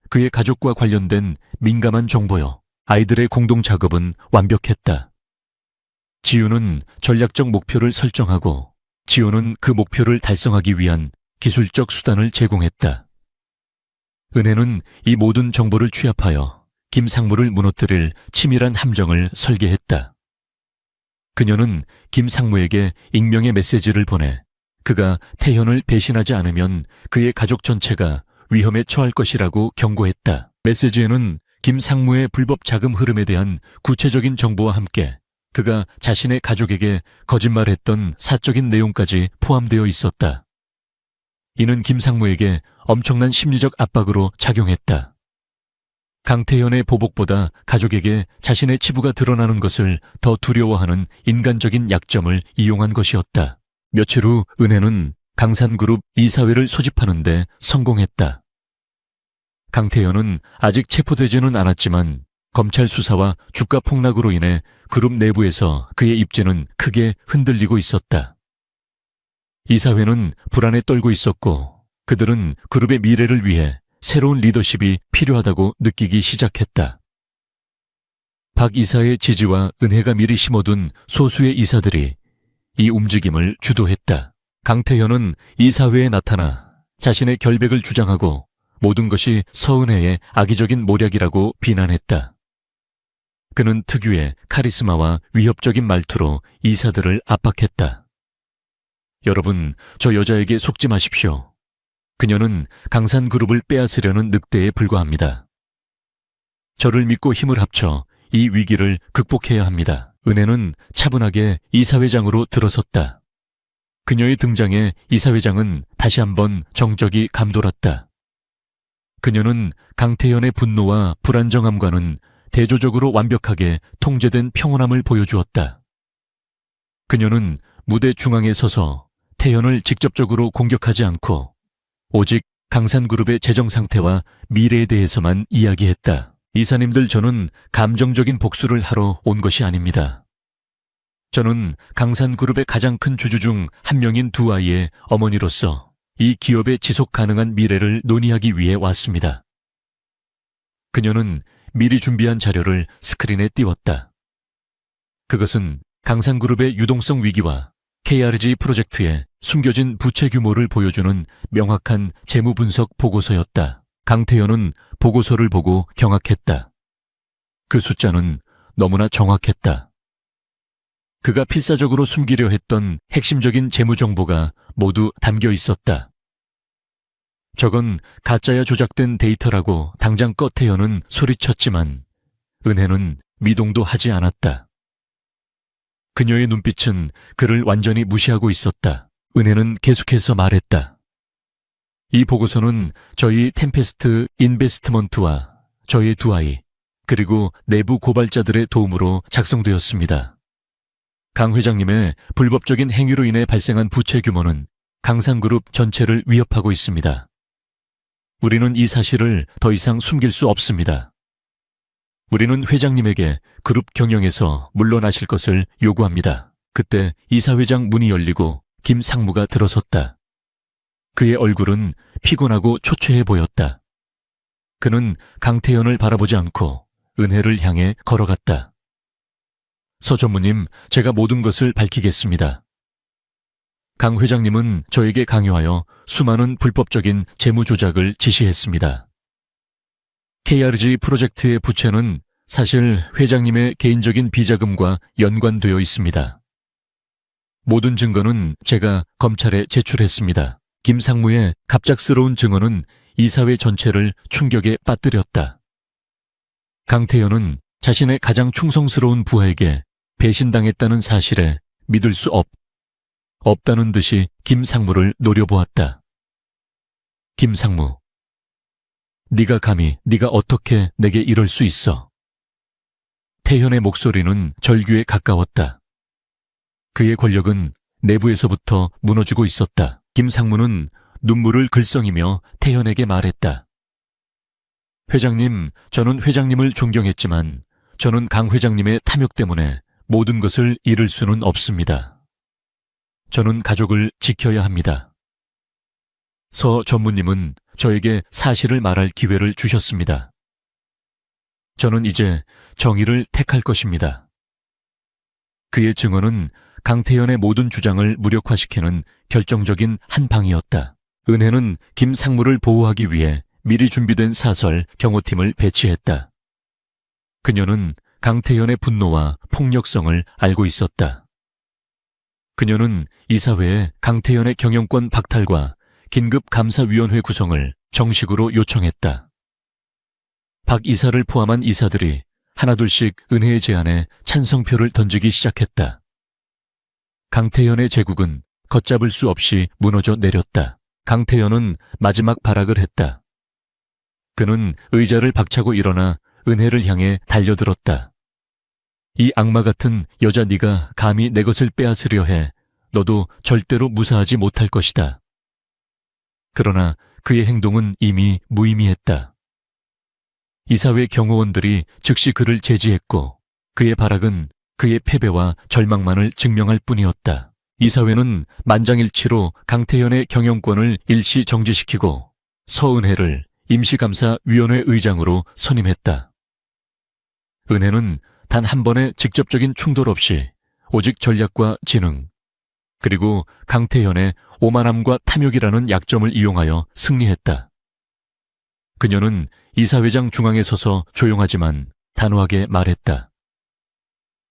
그의 가족과 관련된 민감한 정보요. 아이들의 공동 작업은 완벽했다. 지우는 전략적 목표를 설정하고 지호는 그 목표를 달성하기 위한 기술적 수단을 제공했다. 은혜는 이 모든 정보를 취합하여 김상무를 무너뜨릴 치밀한 함정을 설계했다. 그녀는 김상무에게 익명의 메시지를 보내 그가 태현을 배신하지 않으면 그의 가족 전체가 위험에 처할 것이라고 경고했다. 메시지에는 김상무의 불법 자금 흐름에 대한 구체적인 정보와 함께 그가 자신의 가족에게 거짓말했던 사적인 내용까지 포함되어 있었다. 이는 김상무에게 엄청난 심리적 압박으로 작용했다. 강태현의 보복보다 가족에게 자신의 치부가 드러나는 것을 더 두려워하는 인간적인 약점을 이용한 것이었다. 며칠 후 은혜는 강산그룹 이사회를 소집하는 데 성공했다. 강태현은 아직 체포되지는 않았지만 검찰 수사와 주가 폭락으로 인해 그룹 내부에서 그의 입지는 크게 흔들리고 있었다. 이사회는 불안에 떨고 있었고 그들은 그룹의 미래를 위해 새로운 리더십이 필요하다고 느끼기 시작했다. 박 이사의 지지와 은혜가 미리 심어둔 소수의 이사들이 이 움직임을 주도했다. 강태현은 이사회에 나타나 자신의 결백을 주장하고 모든 것이 서은혜의 악의적인 모략이라고 비난했다. 그는 특유의 카리스마와 위협적인 말투로 이사들을 압박했다. 여러분, 저 여자에게 속지 마십시오. 그녀는 강산그룹을 빼앗으려는 늑대에 불과합니다. 저를 믿고 힘을 합쳐 이 위기를 극복해야 합니다. 은혜는 차분하게 이사회장으로 들어섰다. 그녀의 등장에 이사회장은 다시 한번 정적이 감돌았다. 그녀는 강태현의 분노와 불안정함과는 대조적으로 완벽하게 통제된 평온함을 보여주었다. 그녀는 무대 중앙에 서서 태현을 직접적으로 공격하지 않고 오직 강산그룹의 재정 상태와 미래에 대해서만 이야기했다. 이사님들, 저는 감정적인 복수를 하러 온 것이 아닙니다. 저는 강산그룹의 가장 큰 주주 중 한 명인 두 아이의 어머니로서 이 기업의 지속 가능한 미래를 논의하기 위해 왔습니다. 그녀는 미리 준비한 자료를 스크린에 띄웠다. 그것은 강산그룹의 유동성 위기와 KRG 프로젝트의 숨겨진 부채 규모를 보여주는 명확한 재무 분석 보고서였다. 강태현은 보고서를 보고 경악했다. 그 숫자는 너무나 정확했다. 그가 필사적으로 숨기려 했던 핵심적인 재무 정보가 모두 담겨 있었다. 저건 가짜야 조작된 데이터라고 당장 꺼태현은 소리쳤지만 은혜는 미동도 하지 않았다. 그녀의 눈빛은 그를 완전히 무시하고 있었다. 은혜는 계속해서 말했다. 이 보고서는 저희 템페스트 인베스트먼트와 저희 두 아이, 그리고 내부 고발자들의 도움으로 작성되었습니다. 강 회장님의 불법적인 행위로 인해 발생한 부채 규모는 강산그룹 전체를 위협하고 있습니다. 우리는 이 사실을 더 이상 숨길 수 없습니다. 우리는 회장님에게 그룹 경영에서 물러나실 것을 요구합니다. 그때 이사회장 문이 열리고 김 상무가 들어섰다. 그의 얼굴은 피곤하고 초췌해 보였다. 그는 강태현을 바라보지 않고 은혜를 향해 걸어갔다. 서 전무님, 제가 모든 것을 밝히겠습니다. 강 회장님은 저에게 강요하여 수많은 불법적인 재무 조작을 지시했습니다. KRG 프로젝트의 부채는 사실 회장님의 개인적인 비자금과 연관되어 있습니다. 모든 증거는 제가 검찰에 제출했습니다. 김 상무의 갑작스러운 증언은 이사회 전체를 충격에 빠뜨렸다. 강태현은 자신의 가장 충성스러운 부하에게 배신당했다는 사실에 믿을 수 없다는 듯이 김 상무를 노려보았다. 김 상무, 네가 어떻게 내게 이럴 수 있어? 태현의 목소리는 절규에 가까웠다. 그의 권력은 내부에서부터 무너지고 있었다. 김 상무는 눈물을 글썽이며 태현에게 말했다. 회장님, 저는 회장님을 존경했지만 저는 강 회장님의 탐욕 때문에 모든 것을 잃을 수는 없습니다. 저는 가족을 지켜야 합니다. 서 전무님은 저에게 사실을 말할 기회를 주셨습니다. 저는 이제 정의를 택할 것입니다. 그의 증언은 강태현의 모든 주장을 무력화시키는 결정적인 한 방이었다. 은혜는 김 상무를 보호하기 위해 미리 준비된 사설 경호팀을 배치했다. 그녀는 강태현의 분노와 폭력성을 알고 있었다. 그녀는 이사회에 강태현의 경영권 박탈과 긴급감사위원회 구성을 정식으로 요청했다. 박 이사를 포함한 이사들이 하나둘씩 은혜의 제안에 찬성표를 던지기 시작했다. 강태현의 제국은 걷잡을 수 없이 무너져 내렸다. 강태현은 마지막 발악을 했다. 그는 의자를 박차고 일어나 은혜를 향해 달려들었다. 이 악마 같은 여자 네가 감히 내 것을 빼앗으려 해. 너도 절대로 무사하지 못할 것이다. 그러나 그의 행동은 이미 무의미했다. 이사회 경호원들이 즉시 그를 제지했고 그의 발악은 그의 패배와 절망만을 증명할 뿐이었다. 이사회는 만장일치로 강태현의 경영권을 일시 정지시키고 서은혜를 임시감사위원회 의장으로 선임했다. 은혜는 단 한 번의 직접적인 충돌 없이 오직 전략과 지능, 그리고 강태현의 오만함과 탐욕이라는 약점을 이용하여 승리했다. 그녀는 이사회장 중앙에 서서 조용하지만 단호하게 말했다.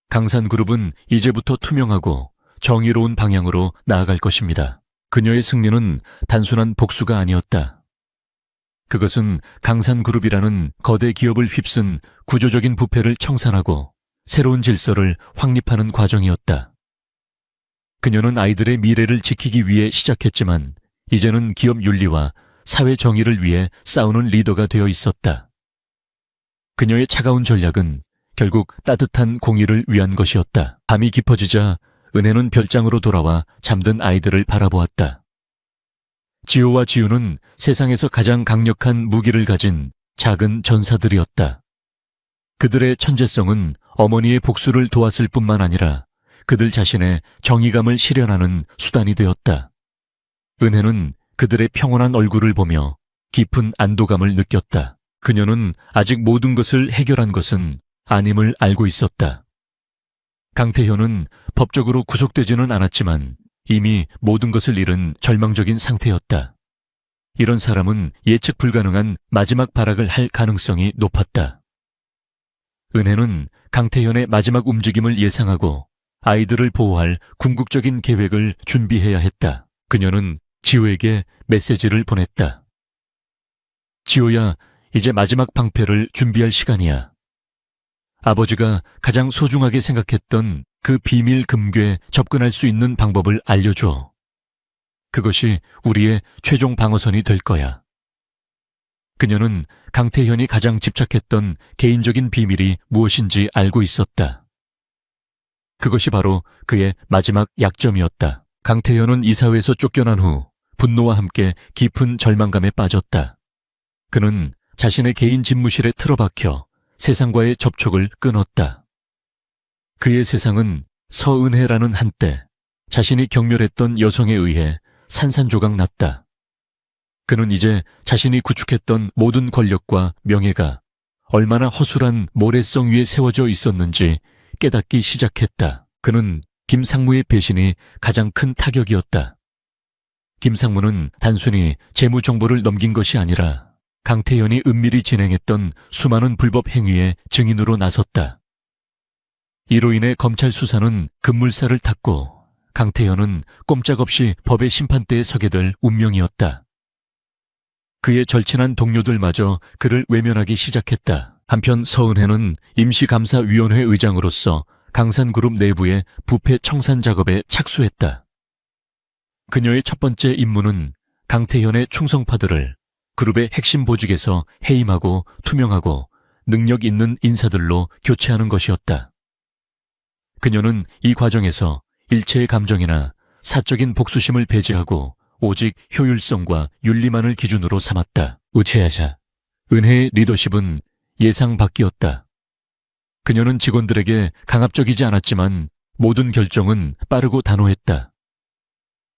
강산그룹은 이제부터 투명하고 정의로운 방향으로 나아갈 것입니다. 그녀의 승리는 단순한 복수가 아니었다. 그것은 강산그룹이라는 거대 기업을 휩쓴 구조적인 부패를 청산하고 새로운 질서를 확립하는 과정이었다. 그녀는 아이들의 미래를 지키기 위해 시작했지만 이제는 기업 윤리와 사회 정의를 위해 싸우는 리더가 되어 있었다. 그녀의 차가운 전략은 결국 따뜻한 공의를 위한 것이었다. 밤이 깊어지자 은혜는 별장으로 돌아와 잠든 아이들을 바라보았다. 지호와 지우는 세상에서 가장 강력한 무기를 가진 작은 전사들이었다. 그들의 천재성은 어머니의 복수를 도왔을 뿐만 아니라 그들 자신의 정의감을 실현하는 수단이 되었다. 은혜는 그들의 평온한 얼굴을 보며 깊은 안도감을 느꼈다. 그녀는 아직 모든 것을 해결한 것은 아님을 알고 있었다. 강태현은 법적으로 구속되지는 않았지만 이미 모든 것을 잃은 절망적인 상태였다. 이런 사람은 예측 불가능한 마지막 발악을 할 가능성이 높았다. 은혜는 강태현의 마지막 움직임을 예상하고 아이들을 보호할 궁극적인 계획을 준비해야 했다. 그녀는 지호에게 메시지를 보냈다. 지호야, 이제 마지막 방패를 준비할 시간이야. 아버지가 가장 소중하게 생각했던 그 비밀 금괴에 접근할 수 있는 방법을 알려줘. 그것이 우리의 최종 방어선이 될 거야. 그녀는 강태현이 가장 집착했던 개인적인 비밀이 무엇인지 알고 있었다. 그것이 바로 그의 마지막 약점이었다. 강태현은 이사회에서 쫓겨난 후 분노와 함께 깊은 절망감에 빠졌다. 그는 자신의 개인 집무실에 틀어박혀 세상과의 접촉을 끊었다. 그의 세상은 서은혜라는 한때 자신이 경멸했던 여성에 의해 산산조각 났다. 그는 이제 자신이 구축했던 모든 권력과 명예가 얼마나 허술한 모래성 위에 세워져 있었는지 깨닫기 시작했다. 그는 김상무의 배신이 가장 큰 타격이었다. 김상무는 단순히 재무 정보를 넘긴 것이 아니라 강태현이 은밀히 진행했던 수많은 불법 행위의 증인으로 나섰다. 이로 인해 검찰 수사는 급물살을 탔고 강태현은 꼼짝없이 법의 심판대에 서게 될 운명이었다. 그의 절친한 동료들마저 그를 외면하기 시작했다. 한편 서은혜는 임시감사위원회 의장으로서 강산그룹 내부의 부패 청산 작업에 착수했다. 그녀의 첫 번째 임무는 강태현의 충성파들을 그룹의 핵심 보직에서 해임하고 투명하고 능력 있는 인사들로 교체하는 것이었다. 그녀는 이 과정에서 일체의 감정이나 사적인 복수심을 배제하고 오직 효율성과 윤리만을 기준으로 삼았다. 우체하샤. 은혜의 리더십은 예상 밖이었다. 그녀는 직원들에게 강압적이지 않았지만 모든 결정은 빠르고 단호했다.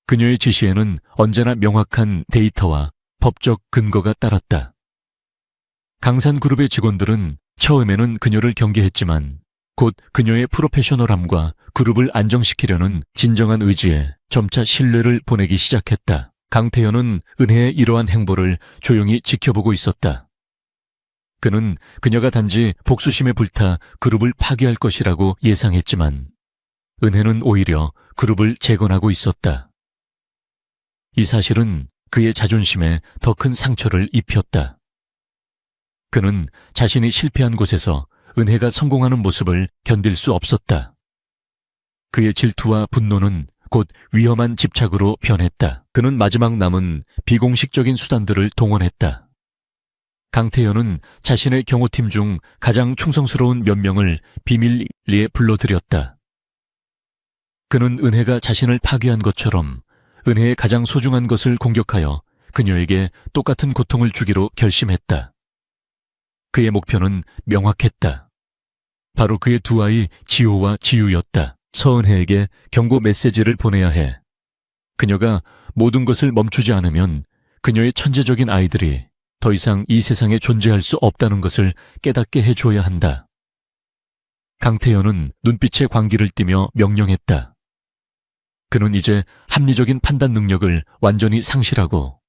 그녀의 지시에는 언제나 명확한 데이터와 법적 근거가 따랐다. 강산그룹의 직원들은 처음에는 그녀를 경계했지만 곧 그녀의 프로페셔널함과 그룹을 안정시키려는 진정한 의지에 점차 신뢰를 보내기 시작했다. 강태현은 은혜의 이러한 행보를 조용히 지켜보고 있었다. 그는 그녀가 단지 복수심에 불타 그룹을 파괴할 것이라고 예상했지만 은혜는 오히려 그룹을 재건하고 있었다. 이 사실은 그의 자존심에 더 큰 상처를 입혔다. 그는 자신이 실패한 곳에서 은혜가 성공하는 모습을 견딜 수 없었다. 그의 질투와 분노는 곧 위험한 집착으로 변했다. 그는 마지막 남은 비공식적인 수단들을 동원했다. 강태현은 자신의 경호팀 중 가장 충성스러운 몇 명을 비밀리에 불러들였다. 그는 은혜가 자신을 파괴한 것처럼 은혜의 가장 소중한 것을 공격하여 그녀에게 똑같은 고통을 주기로 결심했다. 그의 목표는 명확했다. 바로 그의 두 아이 지호와 지유였다. 서은혜에게 경고 메시지를 보내야 해. 그녀가 모든 것을 멈추지 않으면 그녀의 천재적인 아이들이 더 이상 이 세상에 존재할 수 없다는 것을 깨닫게 해줘야 한다. 강태현은 눈빛에 광기를 띠며 명령했다. 그는 이제 합리적인 판단 능력을 완전히 상실하고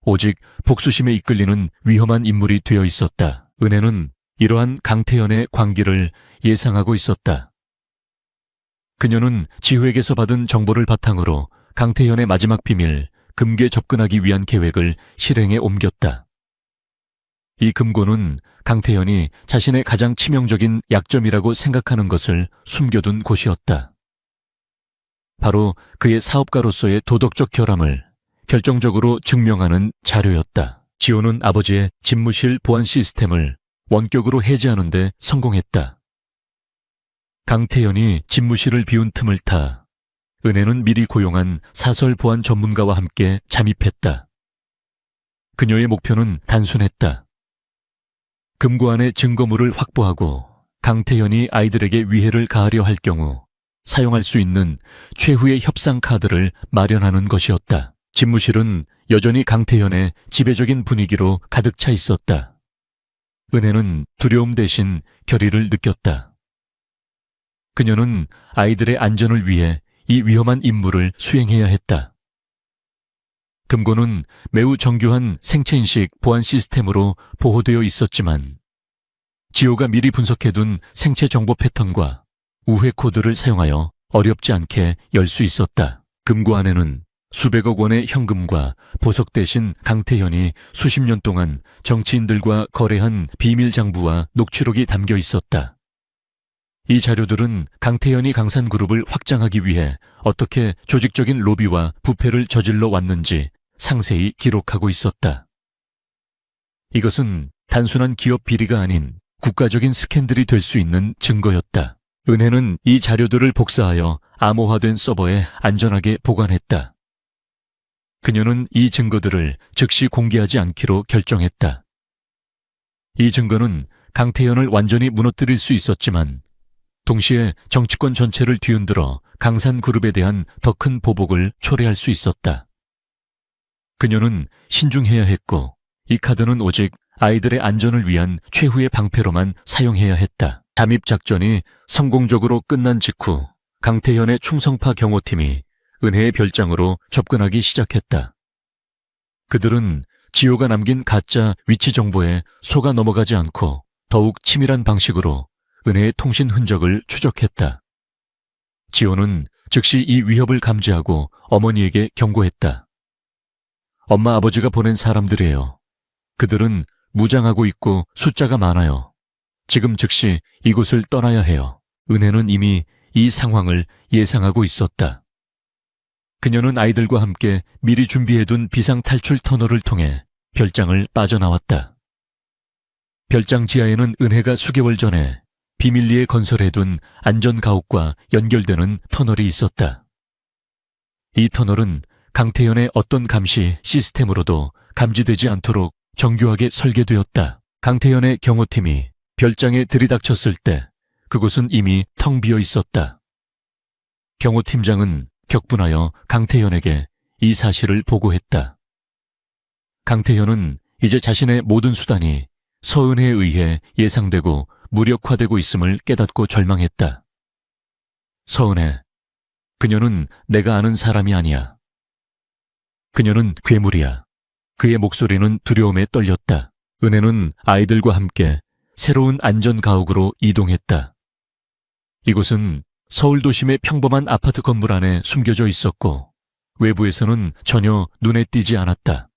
오직 복수심에 이끌리는 위험한 인물이 되어 있었다. 은혜는 이러한 강태현의 광기를 예상하고 있었다. 그녀는 지호에게서 받은 정보를 바탕으로 강태현의 마지막 비밀, 금괴에 접근하기 위한 계획을 실행에 옮겼다. 이 금고는 강태현이 자신의 가장 치명적인 약점이라고 생각하는 것을 숨겨둔 곳이었다. 바로 그의 사업가로서의 도덕적 결함을 결정적으로 증명하는 자료였다. 지호는 아버지의 집무실 보안 시스템을 원격으로 해제하는 데 성공했다. 강태현이 집무실을 비운 틈을 타 은혜는 미리 고용한 사설 보안 전문가와 함께 잠입했다. 그녀의 목표는 단순했다. 금고 안의 증거물을 확보하고 강태현이 아이들에게 위해를 가하려 할 경우 사용할 수 있는 최후의 협상 카드를 마련하는 것이었다. 집무실은 여전히 강태현의 지배적인 분위기로 가득 차 있었다. 은혜는 두려움 대신 결의를 느꼈다. 그녀는 아이들의 안전을 위해 이 위험한 임무를 수행해야 했다. 금고는 매우 정교한 생체인식 보안 시스템으로 보호되어 있었지만 지호가 미리 분석해둔 생체 정보 패턴과 우회 코드를 사용하여 어렵지 않게 열 수 있었다. 금고 안에는 수백억 원의 현금과 보석 대신 강태현이 수십 년 동안 정치인들과 거래한 비밀 장부와 녹취록이 담겨 있었다. 이 자료들은 강태현이 강산그룹을 확장하기 위해 어떻게 조직적인 로비와 부패를 저질러 왔는지 상세히 기록하고 있었다. 이것은 단순한 기업 비리가 아닌 국가적인 스캔들이 될 수 있는 증거였다. 은혜는 이 자료들을 복사하여 암호화된 서버에 안전하게 보관했다. 그녀는 이 증거들을 즉시 공개하지 않기로 결정했다. 이 증거는 강태현을 완전히 무너뜨릴 수 있었지만 동시에 정치권 전체를 뒤흔들어 강산그룹에 대한 더 큰 보복을 초래할 수 있었다. 그녀는 신중해야 했고 이 카드는 오직 아이들의 안전을 위한 최후의 방패로만 사용해야 했다. 잠입 작전이 성공적으로 끝난 직후 강태현의 충성파 경호팀이 은혜의 별장으로 접근하기 시작했다. 그들은 지호가 남긴 가짜 위치 정보에 속아 넘어가지 않고 더욱 치밀한 방식으로 은혜의 통신 흔적을 추적했다. 지호는 즉시 이 위협을 감지하고 어머니에게 경고했다. 엄마 아버지가 보낸 사람들이에요. 그들은 무장하고 있고 숫자가 많아요. 지금 즉시 이곳을 떠나야 해요. 은혜는 이미 이 상황을 예상하고 있었다. 그녀는 아이들과 함께 미리 준비해둔 비상탈출 터널을 통해 별장을 빠져나왔다. 별장 지하에는 은혜가 수개월 전에 비밀리에 건설해둔 안전가옥과 연결되는 터널이 있었다. 이 터널은 강태현의 어떤 감시 시스템으로도 감지되지 않도록 정교하게 설계되었다. 강태현의 경호팀이 별장에 들이닥쳤을 때 그곳은 이미 텅 비어 있었다. 경호팀장은 격분하여 강태현에게 이 사실을 보고했다. 강태현은 이제 자신의 모든 수단이 서은혜에 의해 예상되고 무력화되고 있음을 깨닫고 절망했다. 서은혜, 그녀는 내가 아는 사람이 아니야. 그녀는 괴물이야. 그의 목소리는 두려움에 떨렸다. 은혜는 아이들과 함께 새로운 안전가옥으로 이동했다. 이곳은 서울 도심의 평범한 아파트 건물 안에 숨겨져 있었고 외부에서는 전혀 눈에 띄지 않았다.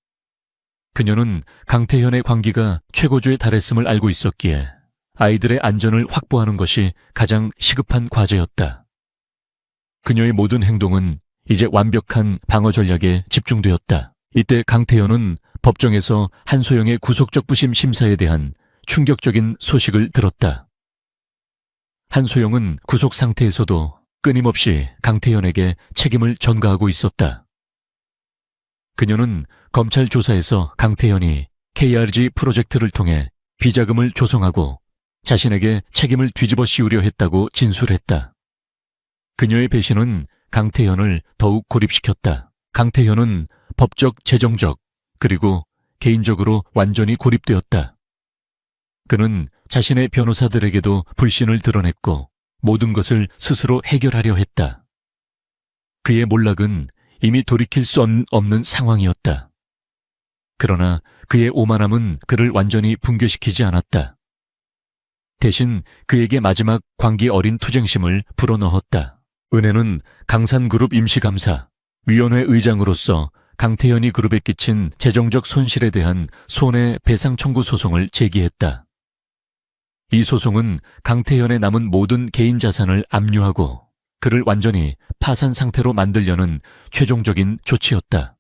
그녀는 강태현의 관계가 최고조에 달했음을 알고 있었기에 아이들의 안전을 확보하는 것이 가장 시급한 과제였다. 그녀의 모든 행동은 이제 완벽한 방어 전략에 집중되었다. 이때 강태현은 법정에서 한소영의 구속적 부심 심사에 대한 충격적인 소식을 들었다. 한소영은 구속 상태에서도 끊임없이 강태현에게 책임을 전가하고 있었다. 그녀는 검찰 조사에서 강태현이 KRG 프로젝트를 통해 비자금을 조성하고 자신에게 책임을 뒤집어 씌우려 했다고 진술했다. 그녀의 배신은 강태현을 더욱 고립시켰다. 강태현은 법적, 재정적, 그리고 개인적으로 완전히 고립되었다. 그는 자신의 변호사들에게도 불신을 드러냈고 모든 것을 스스로 해결하려 했다. 그의 몰락은 이미 돌이킬 수 없는 상황이었다. 그러나 그의 오만함은 그를 완전히 붕괴시키지 않았다. 대신 그에게 마지막 광기 어린 투쟁심을 불어넣었다. 은혜는 강산그룹 임시감사, 위원회 의장으로서 강태현이 그룹에 끼친 재정적 손실에 대한 손해배상 청구 소송을 제기했다. 이 소송은 강태현의 남은 모든 개인 자산을 압류하고 그를 완전히 파산 상태로 만들려는 최종적인 조치였다.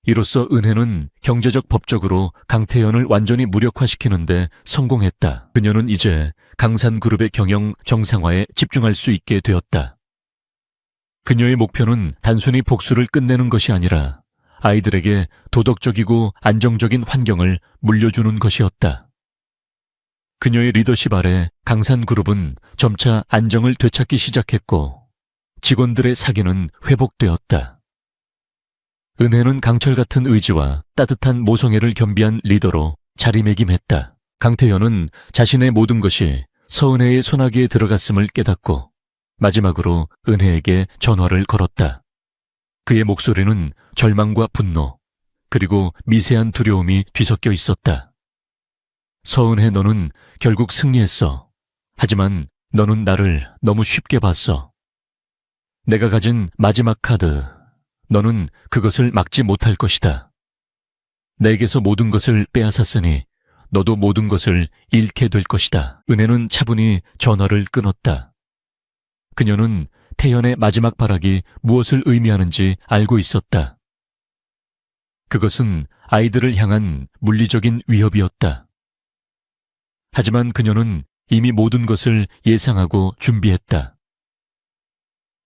이로써 은혜는 경제적 법적으로 강태현을 완전히 무력화시키는 데 성공했다. 그녀는 이제 강산그룹의 경영 정상화에 집중할 수 있게 되었다. 그녀의 목표는 단순히 복수를 끝내는 것이 아니라 아이들에게 도덕적이고 안정적인 환경을 물려주는 것이었다. 그녀의 리더십 아래 강산그룹은 점차 안정을 되찾기 시작했고 직원들의 사기는 회복되었다. 은혜는 강철 같은 의지와 따뜻한 모성애를 겸비한 리더로 자리매김했다. 강태현은 자신의 모든 것이 서은혜의 손아귀에 들어갔음을 깨닫고 마지막으로 은혜에게 전화를 걸었다. 그의 목소리는 절망과 분노, 그리고 미세한 두려움이 뒤섞여 있었다. 서은혜, 너는 결국 승리했어. 하지만 너는 나를 너무 쉽게 봤어. 내가 가진 마지막 카드, 너는 그것을 막지 못할 것이다. 내게서 모든 것을 빼앗았으니 너도 모든 것을 잃게 될 것이다. 은혜는 차분히 전화를 끊었다. 그녀는 태연의 마지막 발악이 무엇을 의미하는지 알고 있었다. 그것은 아이들을 향한 물리적인 위협이었다. 하지만 그녀는 이미 모든 것을 예상하고 준비했다.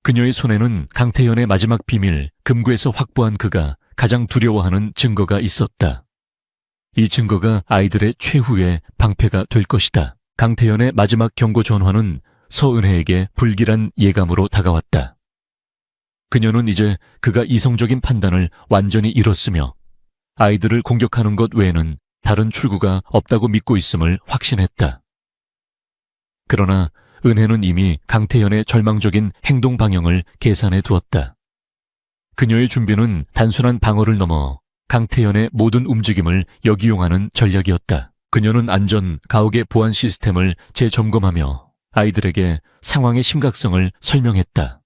그녀의 손에는 강태연의 마지막 비밀, 금고에서 확보한 그가 가장 두려워하는 증거가 있었다. 이 증거가 아이들의 최후의 방패가 될 것이다. 강태연의 마지막 경고 전화는 서은혜에게 불길한 예감으로 다가왔다. 그녀는 이제 그가 이성적인 판단을 완전히 잃었으며 아이들을 공격하는 것 외에는 다른 출구가 없다고 믿고 있음을 확신했다. 그러나 은혜는 이미 강태연의 절망적인 행동 방향을 계산해 두었다. 그녀의 준비는 단순한 방어를 넘어 강태연의 모든 움직임을 역이용하는 전략이었다. 그녀는 안전, 가옥의 보안 시스템을 재점검하며 아이들에게 상황의 심각성을 설명했다.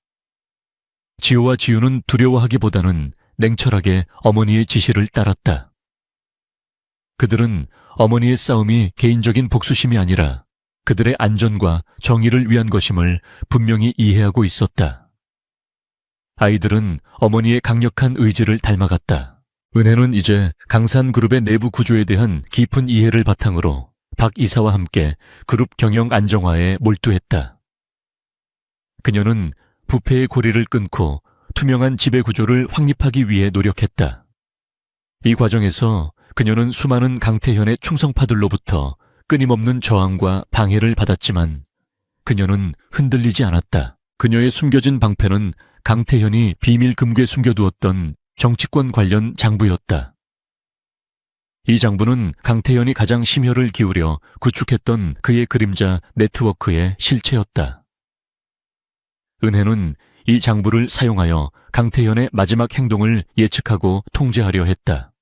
지호와 지우는 두려워하기보다는 냉철하게 어머니의 지시를 따랐다. 그들은 어머니의 싸움이 개인적인 복수심이 아니라 그들의 안전과 정의를 위한 것임을 분명히 이해하고 있었다. 아이들은 어머니의 강력한 의지를 닮아갔다. 은혜는 이제 강산그룹의 내부 구조에 대한 깊은 이해를 바탕으로 박 이사와 함께 그룹 경영 안정화에 몰두했다. 그녀는 부패의 고리를 끊고 투명한 지배 구조를 확립하기 위해 노력했다. 이 과정에서 그녀는 수많은 강태현의 충성파들로부터 끊임없는 저항과 방해를 받았지만 그녀는 흔들리지 않았다. 그녀의 숨겨진 방패는 강태현이 비밀 금괴에 숨겨두었던 정치권 관련 장부였다. 이 장부는 강태현이 가장 심혈을 기울여 구축했던 그의 그림자 네트워크의 실체였다. 은혜는 이 장부를 사용하여 강태현의 마지막 행동을 예측하고 통제하려 했다.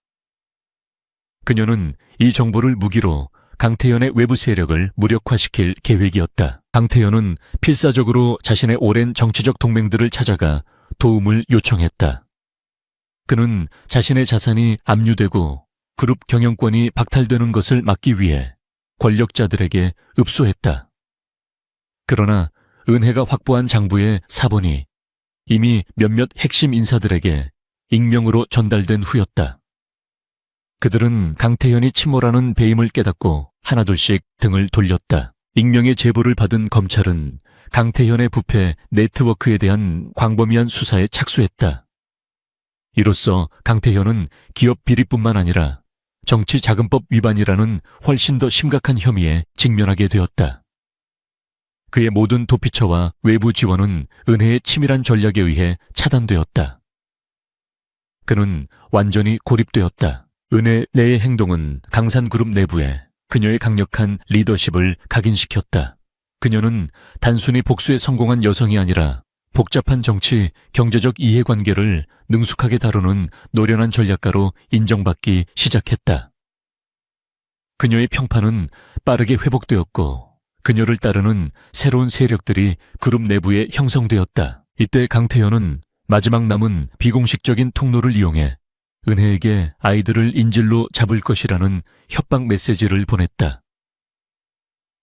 그녀는 이 정보를 무기로 강태현의 외부 세력을 무력화시킬 계획이었다. 강태현은 필사적으로 자신의 오랜 정치적 동맹들을 찾아가 도움을 요청했다. 그는 자신의 자산이 압류되고 그룹 경영권이 박탈되는 것을 막기 위해 권력자들에게 읍소했다. 그러나 은혜가 확보한 장부의 사본이 이미 몇몇 핵심 인사들에게 익명으로 전달된 후였다. 그들은 강태현이 침몰하는 배임을 깨닫고 하나둘씩 등을 돌렸다. 익명의 제보를 받은 검찰은 강태현의 부패 네트워크에 대한 광범위한 수사에 착수했다. 이로써 강태현은 기업 비리뿐만 아니라 정치자금법 위반이라는 훨씬 더 심각한 혐의에 직면하게 되었다. 그의 모든 도피처와 외부 지원은 은혜의 치밀한 전략에 의해 차단되었다. 그는 완전히 고립되었다. 은혜 내의 행동은 강산그룹 내부에 그녀의 강력한 리더십을 각인시켰다. 그녀는 단순히 복수에 성공한 여성이 아니라 복잡한 정치, 경제적 이해관계를 능숙하게 다루는 노련한 전략가로 인정받기 시작했다. 그녀의 평판은 빠르게 회복되었고 그녀를 따르는 새로운 세력들이 그룹 내부에 형성되었다. 이때 강태현은 마지막 남은 비공식적인 통로를 이용해 은혜에게 아이들을 인질로 잡을 것이라는 협박 메시지를 보냈다.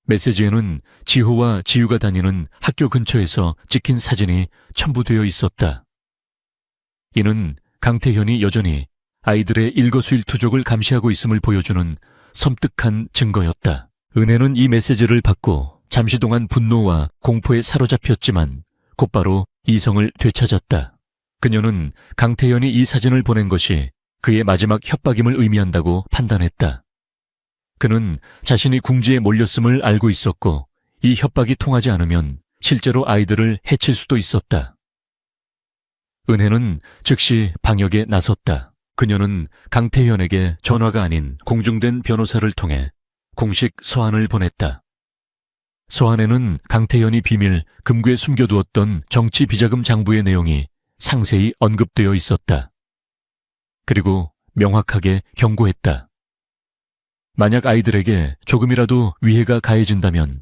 메시지에는 지호와 지유가 다니는 학교 근처에서 찍힌 사진이 첨부되어 있었다. 이는 강태현이 여전히 아이들의 일거수일투족을 감시하고 있음을 보여주는 섬뜩한 증거였다. 은혜는 이 메시지를 받고 잠시 동안 분노와 공포에 사로잡혔지만 곧바로 이성을 되찾았다. 그녀는 강태현이 이 사진을 보낸 것이 그의 마지막 협박임을 의미한다고 판단했다. 그는 자신이 궁지에 몰렸음을 알고 있었고 이 협박이 통하지 않으면 실제로 아이들을 해칠 수도 있었다. 은혜는 즉시 방역에 나섰다. 그녀는 강태현에게 전화가 아닌 공중된 변호사를 통해 공식 서한을 보냈다. 서한에는 강태현이 비밀 금괴에 숨겨두었던 정치 비자금 장부의 내용이 상세히 언급되어 있었다. 그리고 명확하게 경고했다. 만약 아이들에게 조금이라도 위해가 가해진다면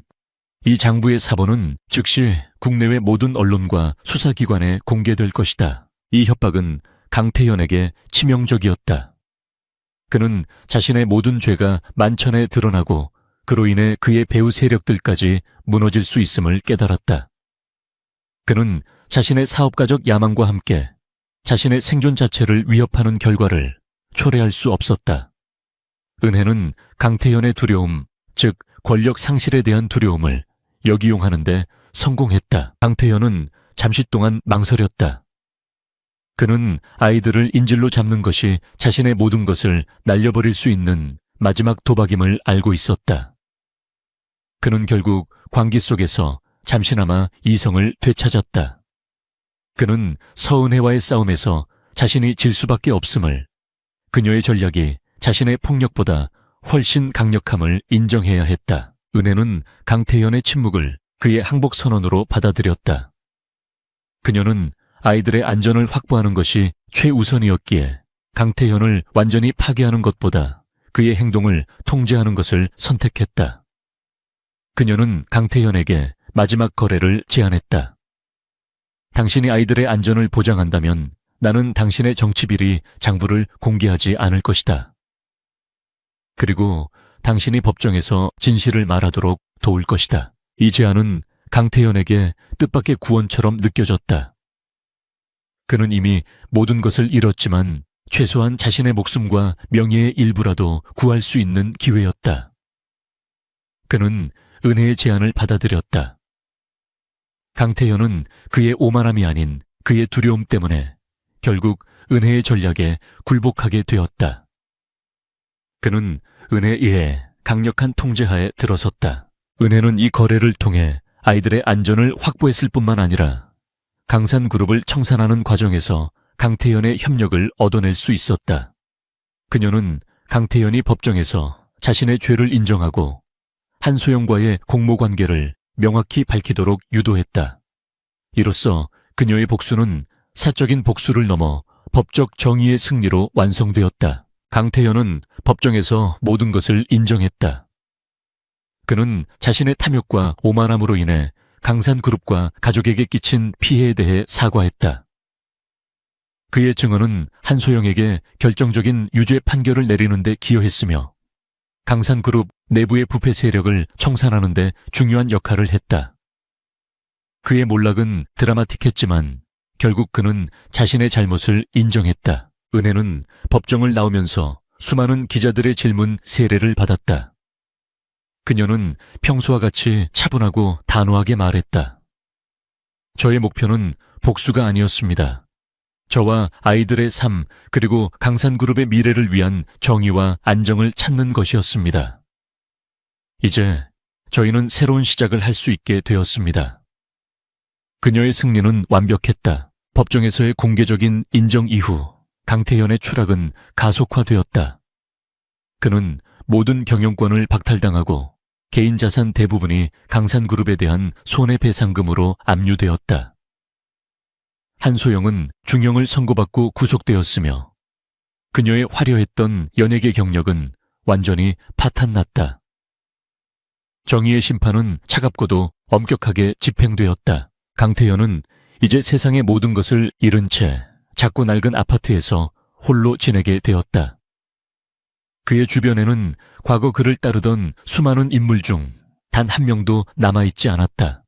이 장부의 사본은 즉시 국내외 모든 언론과 수사기관에 공개될 것이다. 이 협박은 강태현에게 치명적이었다. 그는 자신의 모든 죄가 만천에 드러나고 그로 인해 그의 배후 세력들까지 무너질 수 있음을 깨달았다. 그는 자신의 사업가적 야망과 함께 자신의 생존 자체를 위협하는 결과를 초래할 수 없었다. 은혜는 강태현의 두려움, 즉 권력 상실에 대한 두려움을 역이용하는 데 성공했다. 강태현은 잠시 동안 망설였다. 그는 아이들을 인질로 잡는 것이 자신의 모든 것을 날려버릴 수 있는 마지막 도박임을 알고 있었다. 그는 결국 광기 속에서 잠시나마 이성을 되찾았다. 그는 서은혜와의 싸움에서 자신이 질 수밖에 없음을, 그녀의 전략이 자신의 폭력보다 훨씬 강력함을 인정해야 했다. 은혜는 강태현의 침묵을 그의 항복 선언으로 받아들였다. 그녀는 아이들의 안전을 확보하는 것이 최우선이었기에 강태현을 완전히 파괴하는 것보다 그의 행동을 통제하는 것을 선택했다. 그녀는 강태현에게 마지막 거래를 제안했다. 당신이 아이들의 안전을 보장한다면 나는 당신의 정치비리 장부를 공개하지 않을 것이다. 그리고 당신이 법정에서 진실을 말하도록 도울 것이다. 이 제안은 강태현에게 뜻밖의 구원처럼 느껴졌다. 그는 이미 모든 것을 잃었지만 최소한 자신의 목숨과 명예의 일부라도 구할 수 있는 기회였다. 그는 은혜의 제안을 받아들였다. 강태현은 그의 오만함이 아닌 그의 두려움 때문에 결국 은혜의 전략에 굴복하게 되었다. 그는 은혜에 의해 강력한 통제하에 들어섰다. 은혜는 이 거래를 통해 아이들의 안전을 확보했을 뿐만 아니라 강산그룹을 청산하는 과정에서 강태현의 협력을 얻어낼 수 있었다. 그녀는 강태현이 법정에서 자신의 죄를 인정하고 한소영과의 공모관계를 명확히 밝히도록 유도했다. 이로써 그녀의 복수는 사적인 복수를 넘어 법적 정의의 승리로 완성되었다. 강태현은 법정에서 모든 것을 인정했다. 그는 자신의 탐욕과 오만함으로 인해 강산그룹과 가족에게 끼친 피해에 대해 사과했다. 그의 증언은 한소영에게 결정적인 유죄 판결을 내리는 데 기여했으며 강산그룹 내부의 부패 세력을 청산하는 데 중요한 역할을 했다. 그의 몰락은 드라마틱했지만 결국 그는 자신의 잘못을 인정했다. 은혜는 법정을 나오면서 수많은 기자들의 질문 세례를 받았다. 그녀는 평소와 같이 차분하고 단호하게 말했다. 저의 목표는 복수가 아니었습니다. 저와 아이들의 삶 그리고 강산그룹의 미래를 위한 정의와 안정을 찾는 것이었습니다. 이제 저희는 새로운 시작을 할 수 있게 되었습니다. 그녀의 승리는 완벽했다. 법정에서의 공개적인 인정 이후 강태현의 추락은 가속화되었다. 그는 모든 경영권을 박탈당하고 개인 자산 대부분이 강산그룹에 대한 손해배상금으로 압류되었다. 한소영은 중형을 선고받고 구속되었으며 그녀의 화려했던 연예계 경력은 완전히 파탄났다. 정의의 심판은 차갑고도 엄격하게 집행되었다. 강태현은 이제 세상의 모든 것을 잃은 채 작고 낡은 아파트에서 홀로 지내게 되었다. 그의 주변에는 과거 그를 따르던 수많은 인물 중 단 한 명도 남아있지 않았다.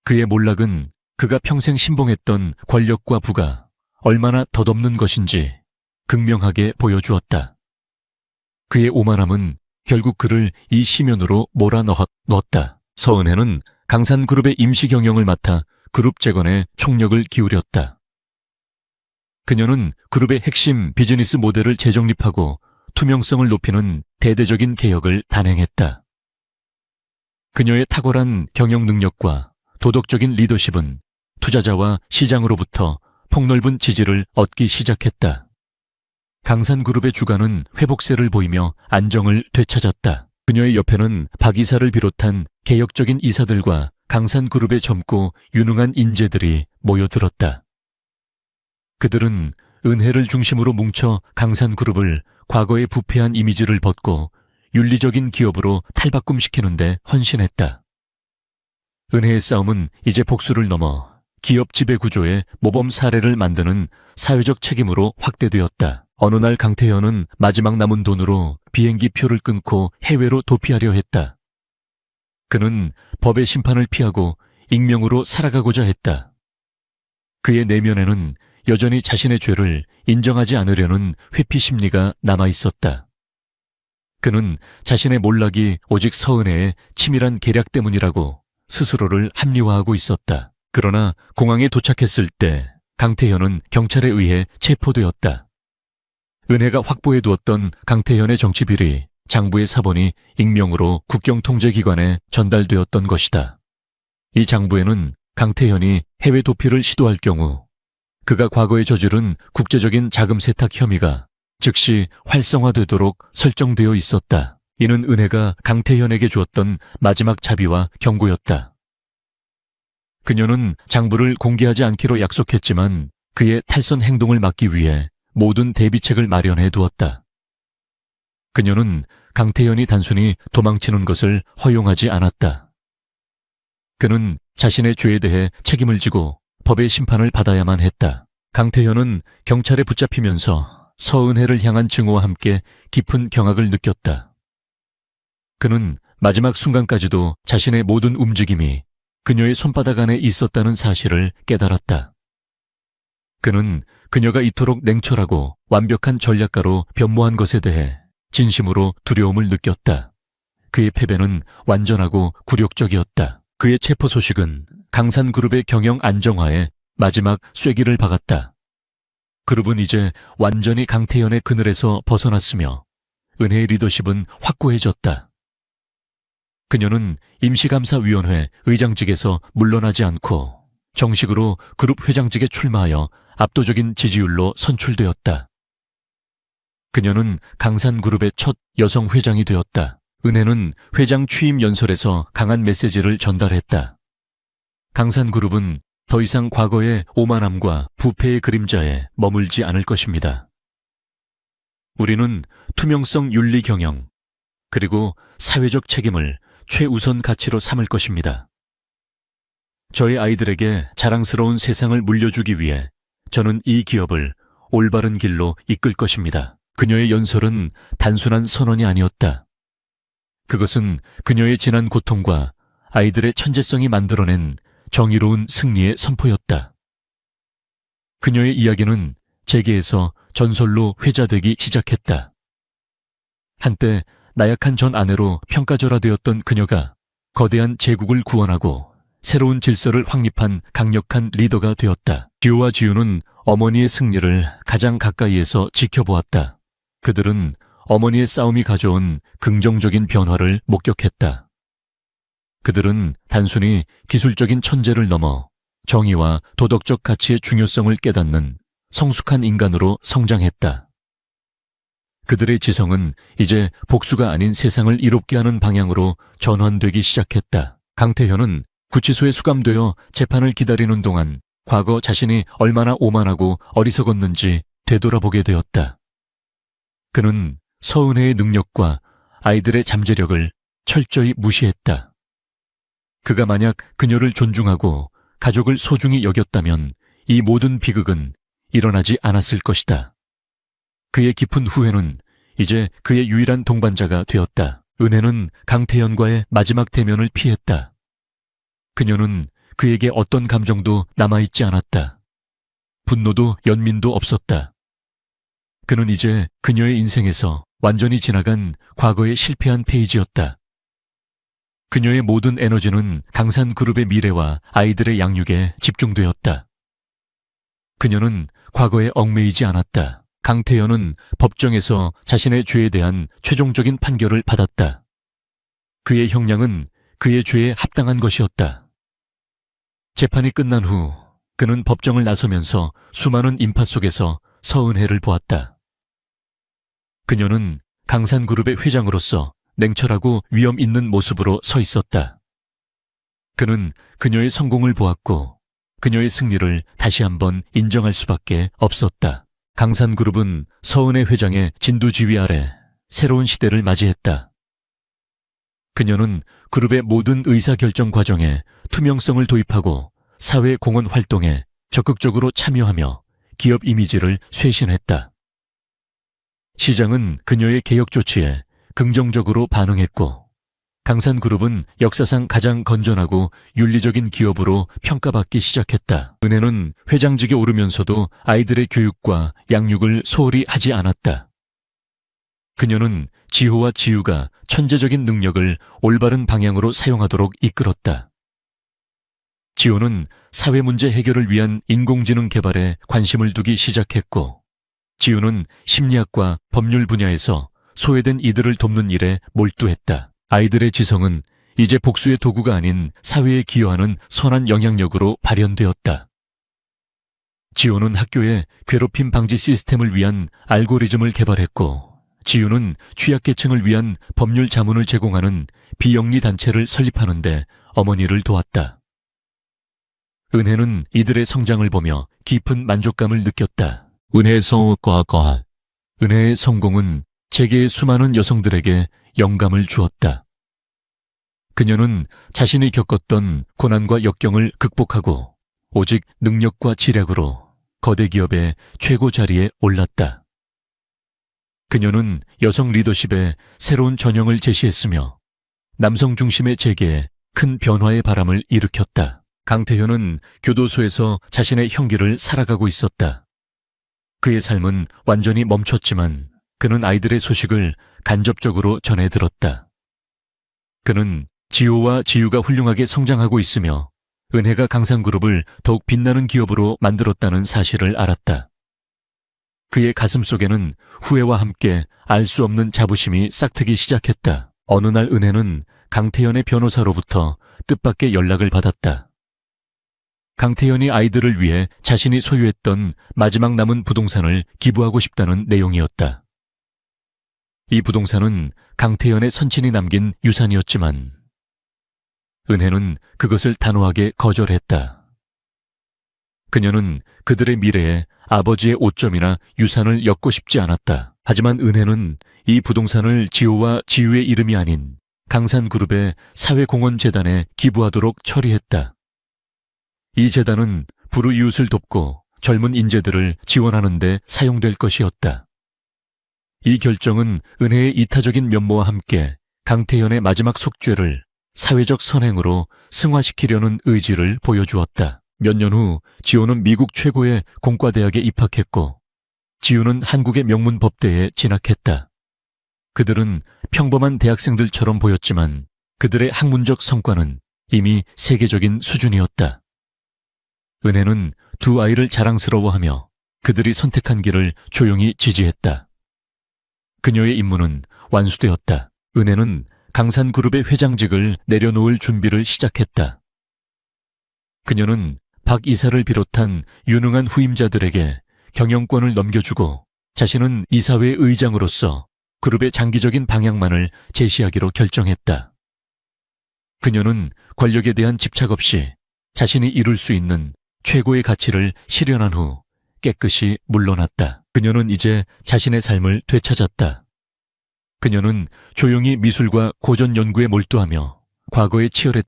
그의 몰락은 그가 평생 신봉했던 권력과 부가 얼마나 덧없는 것인지 극명하게 보여주었다. 그의 오만함은 결국 그를 이 심연으로 몰아넣었다. 서은혜는 강산그룹의 임시 경영을 맡아 그룹 재건에 총력을 기울였다. 그녀는 그룹의 핵심 비즈니스 모델을 재정립하고 투명성을 높이는 대대적인 개혁을 단행했다. 그녀의 탁월한 경영 능력과 도덕적인 리더십은 투자자와 시장으로부터 폭넓은 지지를 얻기 시작했다. 강산그룹의 주가는 회복세를 보이며 안정을 되찾았다. 그녀의 옆에는 박 이사를 비롯한 개혁적인 이사들과 강산그룹의 젊고 유능한 인재들이 모여들었다. 그들은 은혜를 중심으로 뭉쳐 강산그룹을 과거의 부패한 이미지를 벗고 윤리적인 기업으로 탈바꿈시키는데 헌신했다. 은혜의 싸움은 이제 복수를 넘어 기업 지배 구조의 모범 사례를 만드는 사회적 책임으로 확대되었다. 어느 날 강태현은 마지막 남은 돈으로 비행기 표를 끊고 해외로 도피하려 했다. 그는 법의 심판을 피하고 익명으로 살아가고자 했다. 그의 내면에는 여전히 자신의 죄를 인정하지 않으려는 회피 심리가 남아있었다. 그는 자신의 몰락이 오직 서은혜의 치밀한 계략 때문이라고 스스로를 합리화하고 있었다. 그러나 공항에 도착했을 때 강태현은 경찰에 의해 체포되었다. 은혜가 확보해두었던 강태현의 정치비리, 장부의 사본이 익명으로 국경통제기관에 전달되었던 것이다. 이 장부에는 강태현이 해외 도피를 시도할 경우 그가 과거에 저지른 국제적인 자금 세탁 혐의가 즉시 활성화되도록 설정되어 있었다. 이는 은혜가 강태현에게 주었던 마지막 자비와 경고였다. 그녀는 장부를 공개하지 않기로 약속했지만 그의 탈선 행동을 막기 위해 모든 대비책을 마련해 두었다. 그녀는 강태현이 단순히 도망치는 것을 허용하지 않았다. 그는 자신의 죄에 대해 책임을 지고 법의 심판을 받아야만 했다. 강태현은 경찰에 붙잡히면서 서은혜를 향한 증오와 함께 깊은 경악을 느꼈다. 그는 마지막 순간까지도 자신의 모든 움직임이 그녀의 손바닥 안에 있었다는 사실을 깨달았다. 그는 그녀가 이토록 냉철하고 완벽한 전략가로 변모한 것에 대해 진심으로 두려움을 느꼈다. 그의 패배는 완전하고 굴욕적이었다. 그의 체포 소식은 강산그룹의 경영 안정화에 마지막 쐐기를 박았다. 그룹은 이제 완전히 강태현의 그늘에서 벗어났으며 은혜의 리더십은 확고해졌다. 그녀는 임시감사위원회 의장직에서 물러나지 않고 정식으로 그룹 회장직에 출마하여 압도적인 지지율로 선출되었다. 그녀는 강산그룹의 첫 여성 회장이 되었다. 은혜는 회장 취임 연설에서 강한 메시지를 전달했다. 강산그룹은 더 이상 과거의 오만함과 부패의 그림자에 머물지 않을 것입니다. 우리는 투명성 윤리 경영, 그리고 사회적 책임을 최우선 가치로 삼을 것입니다. 저의 아이들에게 자랑스러운 세상을 물려주기 위해 저는 이 기업을 올바른 길로 이끌 것입니다. 그녀의 연설은 단순한 선언이 아니었다. 그것은 그녀의 지난 고통과 아이들의 천재성이 만들어낸 정의로운 승리의 선포였다. 그녀의 이야기는 재계에서 전설로 회자되기 시작했다. 한때 나약한 전 아내로 평가절하되었던 그녀가 거대한 제국을 구원하고 새로운 질서를 확립한 강력한 리더가 되었다. 지우와 지우는 어머니의 승리를 가장 가까이에서 지켜보았다. 그들은 어머니의 싸움이 가져온 긍정적인 변화를 목격했다. 그들은 단순히 기술적인 천재를 넘어 정의와 도덕적 가치의 중요성을 깨닫는 성숙한 인간으로 성장했다. 그들의 지성은 이제 복수가 아닌 세상을 이롭게 하는 방향으로 전환되기 시작했다. 강태현은 구치소에 수감되어 재판을 기다리는 동안 과거 자신이 얼마나 오만하고 어리석었는지 되돌아보게 되었다. 그는 서은혜의 능력과 아이들의 잠재력을 철저히 무시했다. 그가 만약 그녀를 존중하고 가족을 소중히 여겼다면 이 모든 비극은 일어나지 않았을 것이다. 그의 깊은 후회는 이제 그의 유일한 동반자가 되었다. 은혜는 강태현과의 마지막 대면을 피했다. 그녀는 그에게 어떤 감정도 남아있지 않았다. 분노도 연민도 없었다. 그는 이제 그녀의 인생에서 완전히 지나간 과거의 실패한 페이지였다. 그녀의 모든 에너지는 강산그룹의 미래와 아이들의 양육에 집중되었다. 그녀는 과거에 얽매이지 않았다. 강태현은 법정에서 자신의 죄에 대한 최종적인 판결을 받았다. 그의 형량은 그의 죄에 합당한 것이었다. 재판이 끝난 후 그는 법정을 나서면서 수많은 인파 속에서 서은혜를 보았다. 그녀는 강산그룹의 회장으로서 냉철하고 위험 있는 모습으로 서 있었다. 그는 그녀의 성공을 보았고 그녀의 승리를 다시 한번 인정할 수밖에 없었다. 강산그룹은 서은혜 회장의 진두지휘 아래 새로운 시대를 맞이했다. 그녀는 그룹의 모든 의사결정 과정에 투명성을 도입하고 사회 공헌 활동에 적극적으로 참여하며 기업 이미지를 쇄신했다. 시장은 그녀의 개혁 조치에 긍정적으로 반응했고 강산그룹은 역사상 가장 건전하고 윤리적인 기업으로 평가받기 시작했다. 은혜는 회장직에 오르면서도 아이들의 교육과 양육을 소홀히 하지 않았다. 그녀는 지호와 지유가 천재적인 능력을 올바른 방향으로 사용하도록 이끌었다. 지호는 사회 문제 해결을 위한 인공지능 개발에 관심을 두기 시작했고 지유는 심리학과 법률 분야에서 소외된 이들을 돕는 일에 몰두했다. 아이들의 지성은 이제 복수의 도구가 아닌 사회에 기여하는 선한 영향력으로 발현되었다. 지호는 학교에 괴롭힘 방지 시스템을 위한 알고리즘을 개발했고 지유는 취약계층을 위한 법률 자문을 제공하는 비영리 단체를 설립하는 데 어머니를 도왔다. 은혜는 이들의 성장을 보며 깊은 만족감을 느꼈다. 은혜의 성공은 세계의 수많은 여성들에게 영감을 주었다. 그녀는 자신이 겪었던 고난과 역경을 극복하고 오직 능력과 지략으로 거대 기업의 최고 자리에 올랐다. 그녀는 여성 리더십의 새로운 전형을 제시했으며 남성 중심의 재계에 큰 변화의 바람을 일으켰다. 강태현은 교도소에서 자신의 형기를 살아가고 있었다. 그의 삶은 완전히 멈췄지만 그는 아이들의 소식을 간접적으로 전해 들었다. 그는 지호와 지유가 훌륭하게 성장하고 있으며 은혜가 강산그룹을 더욱 빛나는 기업으로 만들었다는 사실을 알았다. 그의 가슴 속에는 후회와 함께 알 수 없는 자부심이 싹트기 시작했다. 어느 날 은혜는 강태현의 변호사로부터 뜻밖의 연락을 받았다. 강태현이 아이들을 위해 자신이 소유했던 마지막 남은 부동산을 기부하고 싶다는 내용이었다. 이 부동산은 강태현의 선친이 남긴 유산이었지만 은혜는 그것을 단호하게 거절했다. 그녀는 그들의 미래에 아버지의 오점이나 유산을 엮고 싶지 않았다. 하지만 은혜는 이 부동산을 지호와 지유의 이름이 아닌 강산그룹의 사회공헌재단에 기부하도록 처리했다. 이 재단은 불우이웃을 돕고 젊은 인재들을 지원하는 데 사용될 것이었다. 이 결정은 은혜의 이타적인 면모와 함께 강태현의 마지막 속죄를 사회적 선행으로 승화시키려는 의지를 보여주었다. 몇 년 후 지호는 미국 최고의 공과대학에 입학했고 지유는 한국의 명문 법대에 진학했다. 그들은 평범한 대학생들처럼 보였지만 그들의 학문적 성과는 이미 세계적인 수준이었다. 은혜는 두 아이를 자랑스러워하며 그들이 선택한 길을 조용히 지지했다. 그녀의 임무는 완수되었다. 은혜는 강산그룹의 회장직을 내려놓을 준비를 시작했다. 그녀는 박 이사를 비롯한 유능한 후임자들에게 경영권을 넘겨주고 자신은 이사회 의장으로서 그룹의 장기적인 방향만을 제시하기로 결정했다. 그녀는 권력에 대한 집착 없이 자신이 이룰 수 있는 최고의 가치를 실현한 후 깨끗이 물러났다. 그녀는 이제 자신의 삶을 되찾았다. 그녀는 조용히 미술과 고전 연구에 몰두하며 과거에 치열했던